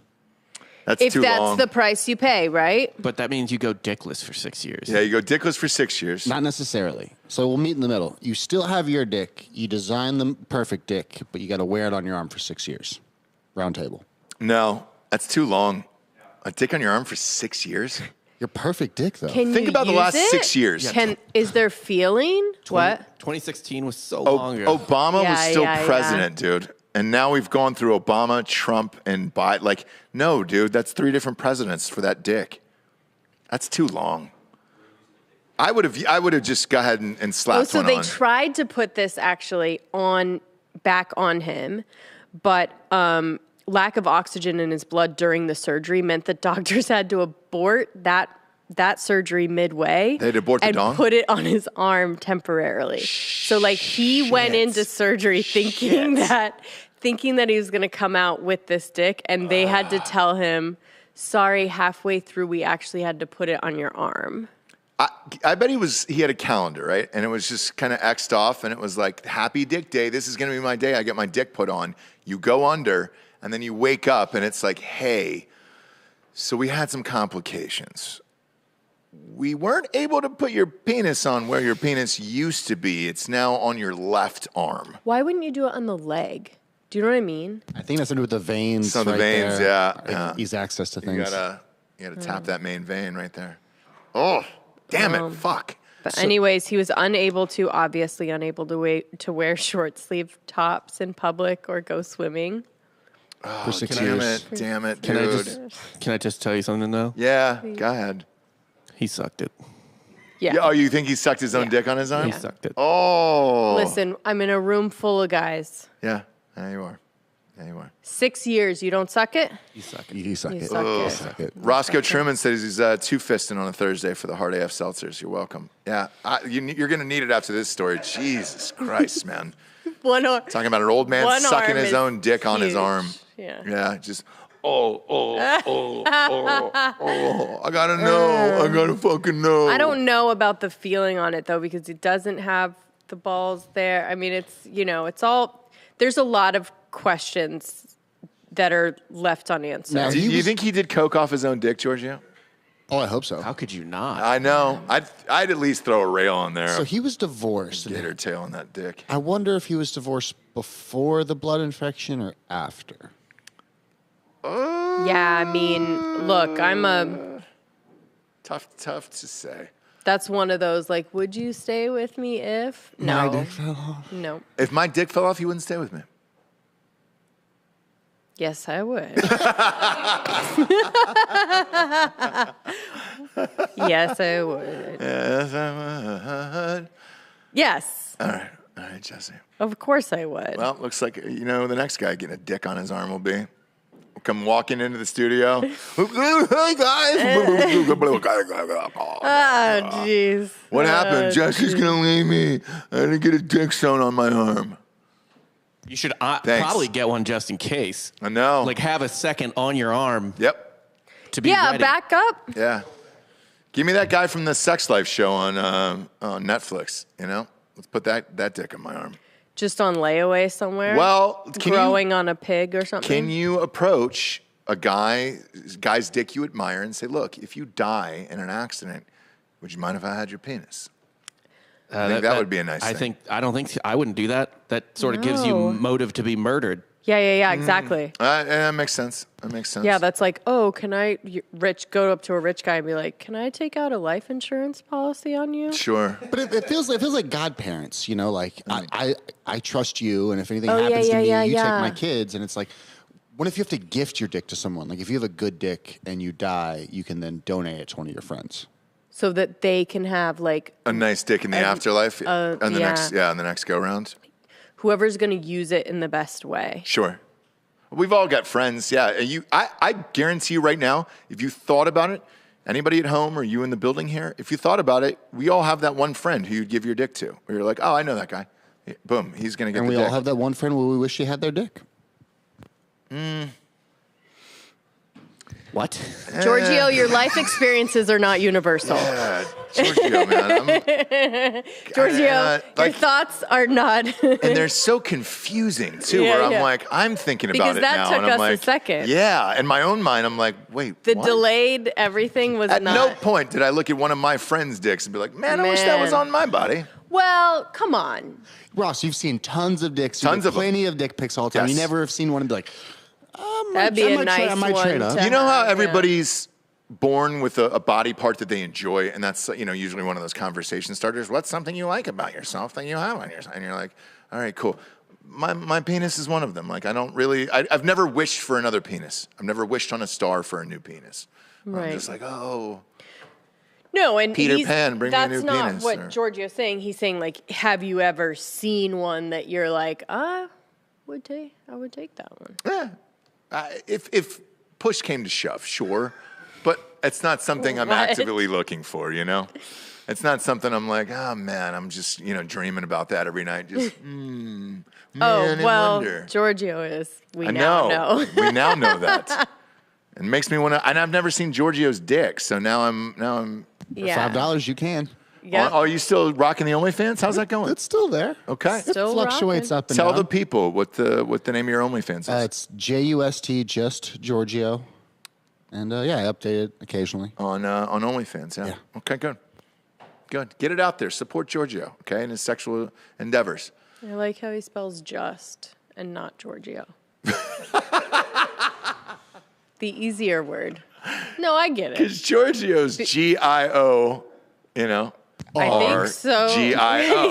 That's If too that's long. the price you pay, right? But that means you go dickless for 6 years. Yeah, you go dickless for 6 years. Not necessarily. So we'll meet in the middle. You still have your dick. You design the perfect dick, but you got to wear it on your arm for 6 years. Round table. No, that's too long. A dick on your arm for 6 years? Your perfect dick, though. Can Think you about the use last it? 6 years. Is there feeling? What? 2016 was so long ago. Obama was Yeah, still yeah, president, dude. And now we've gone through Obama, Trump, and Biden. Like, no, dude, that's 3 different presidents for that dick. That's too long. I would have just gone ahead and slapped Oh, so one they on. tried to put this actually back on him, but lack of oxygen in his blood during the surgery meant that doctors had to abort that surgery midway. They had to abort the and dong? put it on his arm temporarily. So like he went into surgery thinking that he was going to come out with this dick, and they had to tell him, "Sorry, halfway through we actually had to put it on your arm." I bet he had a calendar, right? And it was just kind of X'd off, and it was like, happy dick day. This is going to be my day. I get my dick put on. You go under, and then you wake up, and it's like, hey, so we had some complications. We weren't able to put your penis on where your penis used to be. It's now on your left arm. Why wouldn't you do it on the leg? Do you know what I mean? I think that's to do with the veins. Some of the right veins, there. yeah, Like, yeah. Ease access to You things. gotta tap that main vein right there. Oh, damn it! Fuck. But anyways, he was obviously unable to wear short sleeve tops in public or go swimming. for 6 Damn years. it! Damn it, Can dude. I just tell you something though? Yeah, go ahead. He sucked it. Yeah. Yeah, oh, you think he sucked his own Yeah. dick on his arm? He sucked it. Oh. Listen, I'm in a room full of guys. Yeah, there you are. There you are. 6 years, you don't suck it? He sucked it. You suck You it. suck it. Suck it. Roscoe Truman says he's two-fisting on a Thursday for the Hard AF Seltzers. You're welcome. Yeah, you're going to need it after this story. Jesus Christ, man. One arm. Talking about an old man One sucking arm his is own dick on his huge. arm. Yeah. Yeah, just, I gotta know. I gotta fucking know. I don't know about the feeling on it though, because it doesn't have the balls there. I mean, it's all, there's a lot of questions that are left unanswered. Now, Do he you was- think he did coke off his own dick, Giorgio? Oh, I hope so. How could you not? I know. I'd at least throw a rail on there. So he was divorced. Gator tail on that dick. I wonder if he was divorced before the blood infection or after. Yeah, I mean, look, Tough to say. that's one of those, like, would you stay with me if? My No. dick fell off. No. If my dick fell off, you wouldn't stay with me. Yes, I would. Yes, I would. Yes, I would. Yes. All right, Jesse. Of course I would. Well, looks like, the next guy getting a dick on his arm will be. Come walking into the studio. Hey, guys. Oh, jeez. What happened? Jesse's going to leave me. I didn't get a dick sewn on my arm. You should Thanks. probably get one just in case. I know. Like have a second on your arm Yep. to be Yeah, ready. back up. Yeah. Give me that guy from the Sex Life show on Netflix. Let's put that dick in my arm. Just on layaway somewhere. Well, growing on a pig or something. Can you approach a guy's dick you admire and say, "Look, if you die in an accident, would you mind if I had your penis?" I think that would be a nice thing. I wouldn't do that. That sort of gives you motive to be murdered. Yeah, exactly. That makes sense. Yeah, that's like, go up to a rich guy and be like, can I take out a life insurance policy on you? Sure. But it feels like godparents, like I trust you, and if anything happens to me, you take my kids, and it's like, what if you have to gift your dick to someone? Like if you have a good dick and you die, you can then donate it to one of your friends. So that they can have like a nice dick in the afterlife on the next go round. Whoever's going to use it in the best way. Sure. We've all got friends. Yeah. I guarantee you right now, if you thought about it, anybody at home or you in the building here, if you thought about it, we all have that one friend who you'd give your dick to. Where you're like, oh, I know that guy. Boom. He's going to get the dick. And we all have that one friend where we wish she had their dick. What? Giorgio, your life experiences are not universal. Yeah, Giorgio, man. Giorgio, your thoughts are not. And they're so confusing, too, where I'm like, I'm thinking about it now. Because that took and I'm us like, a second. Yeah. In my own mind, I'm like, wait, The what? delayed everything was At not. no point did I look at one of my friends' dicks and be like, man, I wish that was on my body. Well, come on. Ross, you've seen tons of dicks. Tons of them. Plenty of dick pics all the time. Yes. You never have seen one and be like, That'd be a nice I might one trade up. to You know how have, everybody's born with a body part that they enjoy, and that's usually one of those conversation starters. What's something you like about yourself that you have on yourself? And you're like, all right, cool. My penis is one of them. Like I've never wished for another penis. I've never wished on a star for a new penis. Right. I'm just like, oh. No, and Peter Pan, bring me a new that's not penis, what or- Giorgio's saying. He's saying like, have you ever seen one that you're like, I would take that one. Yeah. If push came to shove, sure. But it's not something I'm actively looking for, It's not something I'm like, oh, man, I'm just, dreaming about that every night. Just, man, I wonder. Giorgio is. We I now know. We now know that. It makes me want to, and I've never seen Giorgio's dick, so now I'm. Yeah. $5, you can. Yep. Are you still rocking the OnlyFans? How's that going? It's still there. Okay. Still Fluctuates rocking. up and Tell down. the people what the name of your OnlyFans is. It's JUST, just Giorgio. And I update it occasionally. on OnlyFans, yeah. Okay, good. Get it out there. Support Giorgio, okay, in his sexual endeavors. I like how he spells just and not Giorgio. The easier word. No, I get it. Because Giorgio's Gio, I think so. Gio.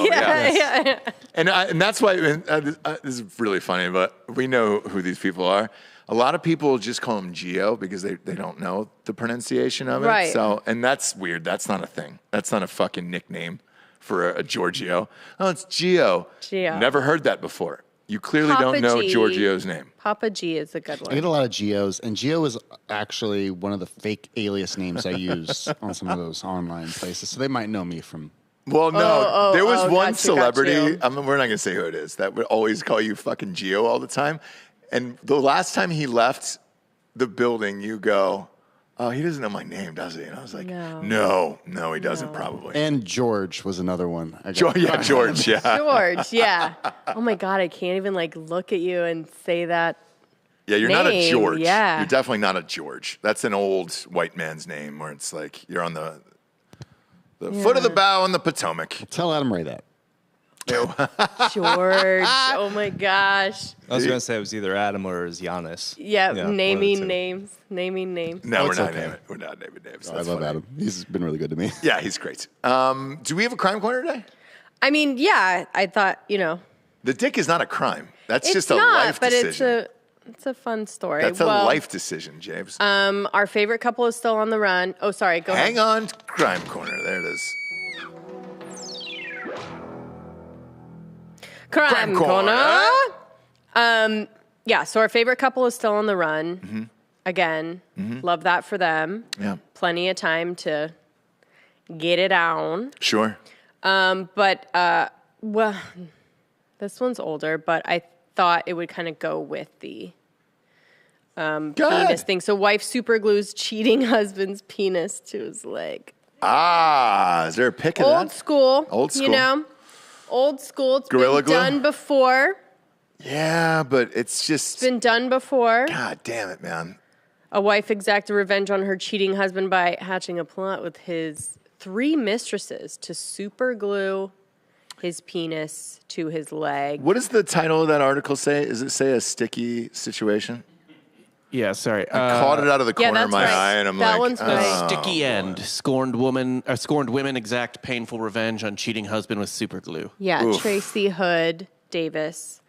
Yeah. And that's why this is really funny, but we know who these people are. A lot of people just call him Gio because they don't know the pronunciation of it. Right. So, and that's weird. That's not a thing. That's not a fucking nickname for a Giorgio. Oh, it's Gio. Gio. Never heard that before. You clearly Papa don't know G. Giorgio's name. Papa G is a good I get one. a lot of Geos, and Geo is actually one of the fake alias names I use on some of those online places, so they might know me from. Well, no, there was one got celebrity, you. we're not going to say who it is, that would always call you fucking Gio all the time. And the last time he left the building, you go, oh, he doesn't know my name, does he? And I was like, no, he doesn't probably. And George was another one. George, yeah. George, yeah. Oh my God, I can't even look at you and say that. Yeah, you're not a name, George. yeah. You're definitely not a George. That's an old white man's name where it's like you're on the foot of the bow on the Potomac. Tell Adam Ray that. George. Oh my gosh. I was going to say it was either Adam or it was Giannis. Yeah, one of the naming two. names. Naming names. No, we're it's not okay. naming. We're not naming names. I That's love funny. Adam. He's been really good to me. Yeah, he's great. Do we have a crime corner today? I mean, yeah, I thought, The dick is not a crime. That's it's just a not, life but decision. it's a fun story. That's a life decision, James. Our favorite couple is still on the run. Oh, sorry, go Hang ahead. on, crime corner. There it is. Crime corner. Yeah, so our favorite couple is still on the run. Mm-hmm. Again, love that for them. Yeah, Plenty of time to get it on. sure. But, well, this one's older, but I thought it would kind of go with the Good. penis thing. So wife super glues cheating husband's penis to his leg. Is there a pic of Old that? school. Old school. You know, old school. It's Gorilla been glue? done before. Yeah, but it's just. It's been done before. God damn it, man. A wife exacted revenge on her cheating husband by hatching a plot with his 3 mistresses to super glue his penis to his leg. What does the title of that article say? Does it say a sticky situation? Yeah, sorry. I caught it out of the corner of that's my right. eye, and I'm That like, one's right. Sticky end. Scorned women exact painful revenge on cheating husband with super glue. Yeah, Oof. Tracy Hood Davis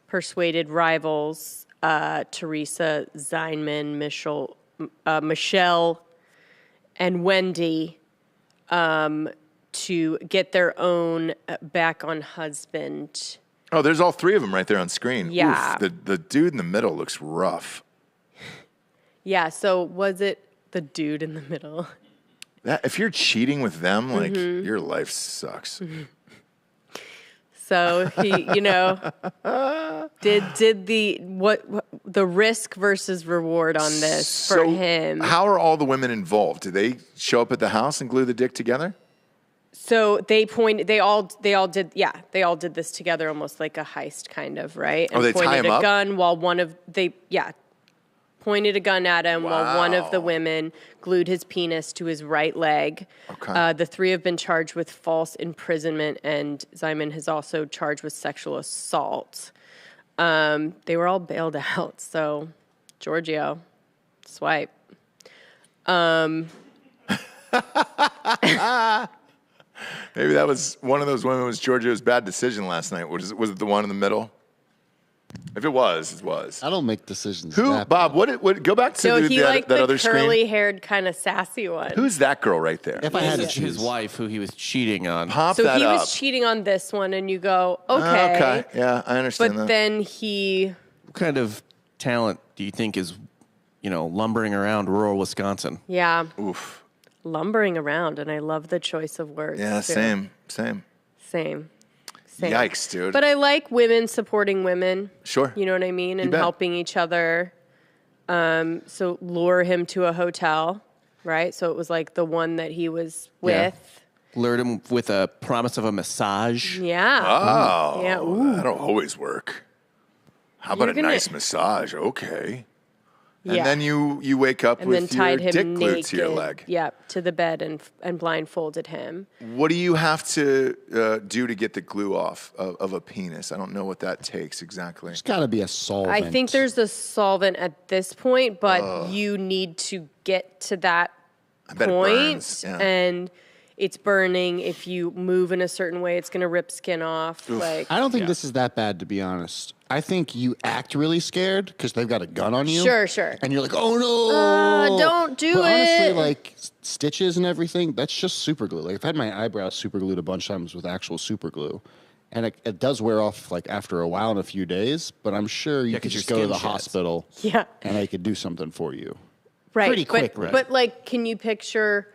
persuaded rivals Teresa Zineman, Michelle, and Wendy to get their own back on husband. Oh, there's all 3 of them right there on screen. Yeah. Oof, the dude in the middle looks rough. Yeah, so was it the dude in the middle? If you're cheating with them, like, Mm-hmm. your life sucks. So he, did the risk versus reward on this for him? How are all the women involved? Do they show up at the house and glue the dick together? So they all did this together, almost like a heist kind of, right? And They tie pointed him a up? gun while pointed a gun at him while one of the women glued his penis to his right leg. Okay. The 3 have been charged with false imprisonment, and Zyman has also charged with sexual assault. They were all bailed out, so Giorgio, swipe. Maybe that was one of those women was Giorgio's bad decision last night. Was it the one in the middle? If it was, it was. I don't make decisions. Who, that Bob? bad. What? Go back to So he liked that the other screen. curly-haired, kind of sassy one. Who's that girl right there? If I had to His choose, wife, who he was cheating on. Pop So that he up. was cheating on this one, and you go, okay. Okay. Yeah, I understand But that. then he, What kind of talent do you think is, lumbering around rural Wisconsin? Oof. lumbering around, and I love the choice of words. Yeah, too. same. Same. Yikes, dude. But I like women supporting women. Sure. You know what I mean? And bet. helping each other. So lure him to a hotel, right? So it was like the one that he was with. Lured him with a promise of a massage. Yeah. Oh, Yeah, ooh. that'll always work. How about You're a gonna- nice massage? Okay. And Yeah. then you wake up And then with tied your him dick naked. glued to your leg. Yep, to the bed and blindfolded him. What do you have to do to get the glue off of a penis? I don't know what that takes exactly. There's got to be a solvent. I think there's a solvent at this point, but you need to get to that I bet it point, burns. Yeah. and it's burning. If you move in a certain way, it's going to rip skin off. Like, I don't think this is that bad, to be honest. I think you act really scared because they've got a gun on you. Sure. And you're like, oh no, don't do but honestly, it. like stitches and everything, that's just super glue. Like I've had my eyebrows super glued a bunch of times with actual super glue. And it does wear off like after a while in a few days, but I'm sure you could 'cause your just go to skin the sheds. hospital yeah, and they could do something for you. right. pretty quick, but, right? but like, can you picture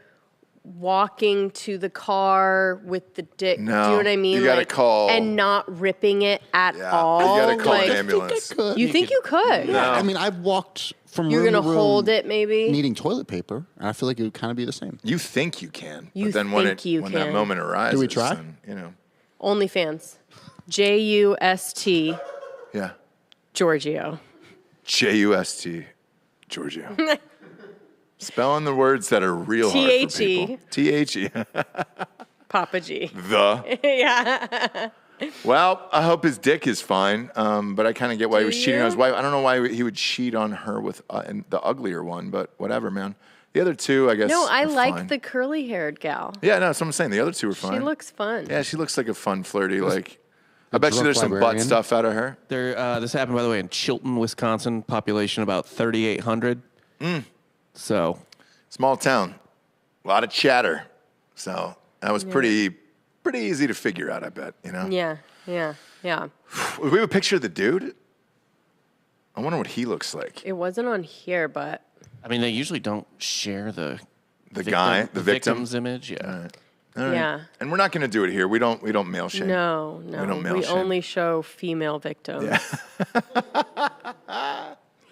walking to the car with the dick? Do you No, know what I mean? you gotta Like, call- and not ripping it at Yeah, all. you gotta call like, an ambulance. You think you could? No. I mean, I've walked from You're room gonna to room hold it, maybe. needing toilet paper, and I feel like it would kind of be the same. You think you can, You but then when think you that can. moment arises, Do we try? then, OnlyFans. JUST yeah, Giorgio. JUST, Giorgio. Spelling the words that are real hard for THE. people. THE. Papa G. The. Yeah. Well, I hope his dick is fine, but I kind of get why he was cheating on his you? wife. I don't know why he would cheat on her with and the uglier one, but whatever, man. The other two, I guess. No, I are like fine. the curly-haired gal. Yeah, no, that's what I'm saying. The other two were fine. She looks fun. Yeah, she looks like a fun, flirty, like. I bet you drunk there's some butt librarian. stuff out of her. This happened, by the way, in Chilton, Wisconsin. Population about 3,800. So Small town, a lot of chatter. So that was pretty easy to figure out, I bet, Yeah. We have a picture of the dude. I wonder what he looks like. It wasn't on here, but I mean, they usually don't share the The guy, the victim. victim's image. Yeah. All right. Yeah. And we're not going to do it here. We don't male shame. No. We don't male We shame. only show female victims.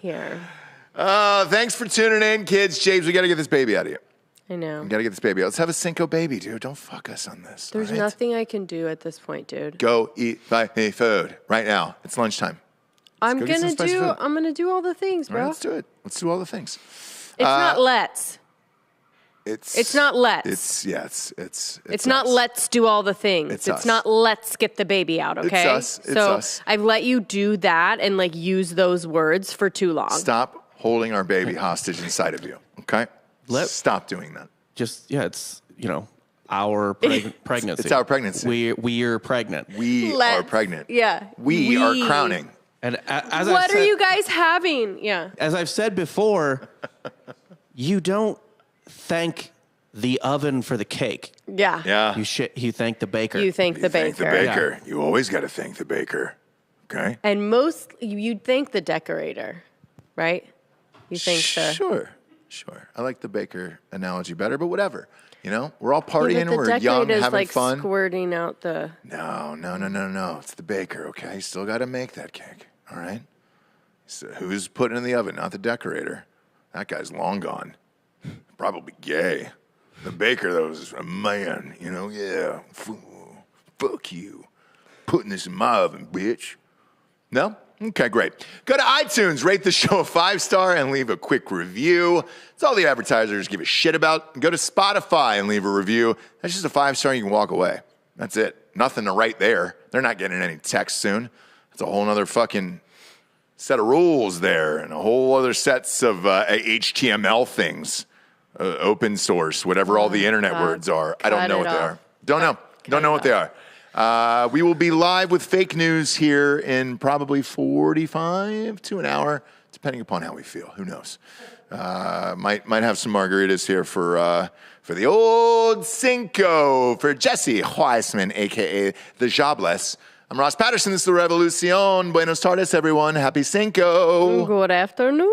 Here. Thanks for tuning in, kids. James, we got to get this baby out of here. I know. We got to get this baby out. Let's have a Cinco baby, dude. Don't fuck us on this. There's all right? nothing I can do at this point, dude. Go eat my food right now. It's lunchtime. I'm go get some gonna spicy do. food. I'm gonna do all the things, All bro. right, let's do it. Let's do all the things. It's not let's. It's not let's. It's not us. let's do all the things. It's It's us. not let's get the baby out, okay? us. It's so us. I've let you do that and like use those words for too long. Stop holding our baby hostage inside of you, okay? Stop doing that. It's our pregnancy. It's our pregnancy. We're pregnant. We are pregnant. Yeah. We are crowning. And as What are you guys having? Yeah. As I've said before, you don't thank the oven for the cake. Yeah. Yeah. You thank the baker. You thank the Thank baker. the baker. You always got to thank the baker, okay? And you'd thank the decorator, right? You think the Sure. I like the baker analogy better, but whatever. You know, we're all partying, Yeah, but the we're young, decorator's having like fun. squirting out the. No. It's the baker, okay? You still got to make that cake, all right? So who's putting it in the oven? Not the decorator. That guy's long gone. Probably gay. The baker, though, is a man, you know? Yeah. Fuck you. Putting this in my oven, bitch. No? Okay, great. Go to iTunes, rate the show a 5-star, and leave a quick review. It's all the advertisers give a shit about. Go to Spotify and leave a review. That's just a 5-star, you can walk away. That's it. Nothing to write there. They're not getting any text soon. It's a whole nother fucking set of rules there and a whole other sets of HTML things. Open source, whatever all the internet words are. I don't know what they are. Don't know what they are. We will be live with fake news here in probably 45 to an hour, depending upon how we feel. Who knows? Might have some margaritas here for the old Cinco, for Jesse Weissman, a.k.a. the Jobless. I'm Ross Patterson. This is The Revolucion. Buenos tardes, everyone. Happy Cinco. Good afternoon.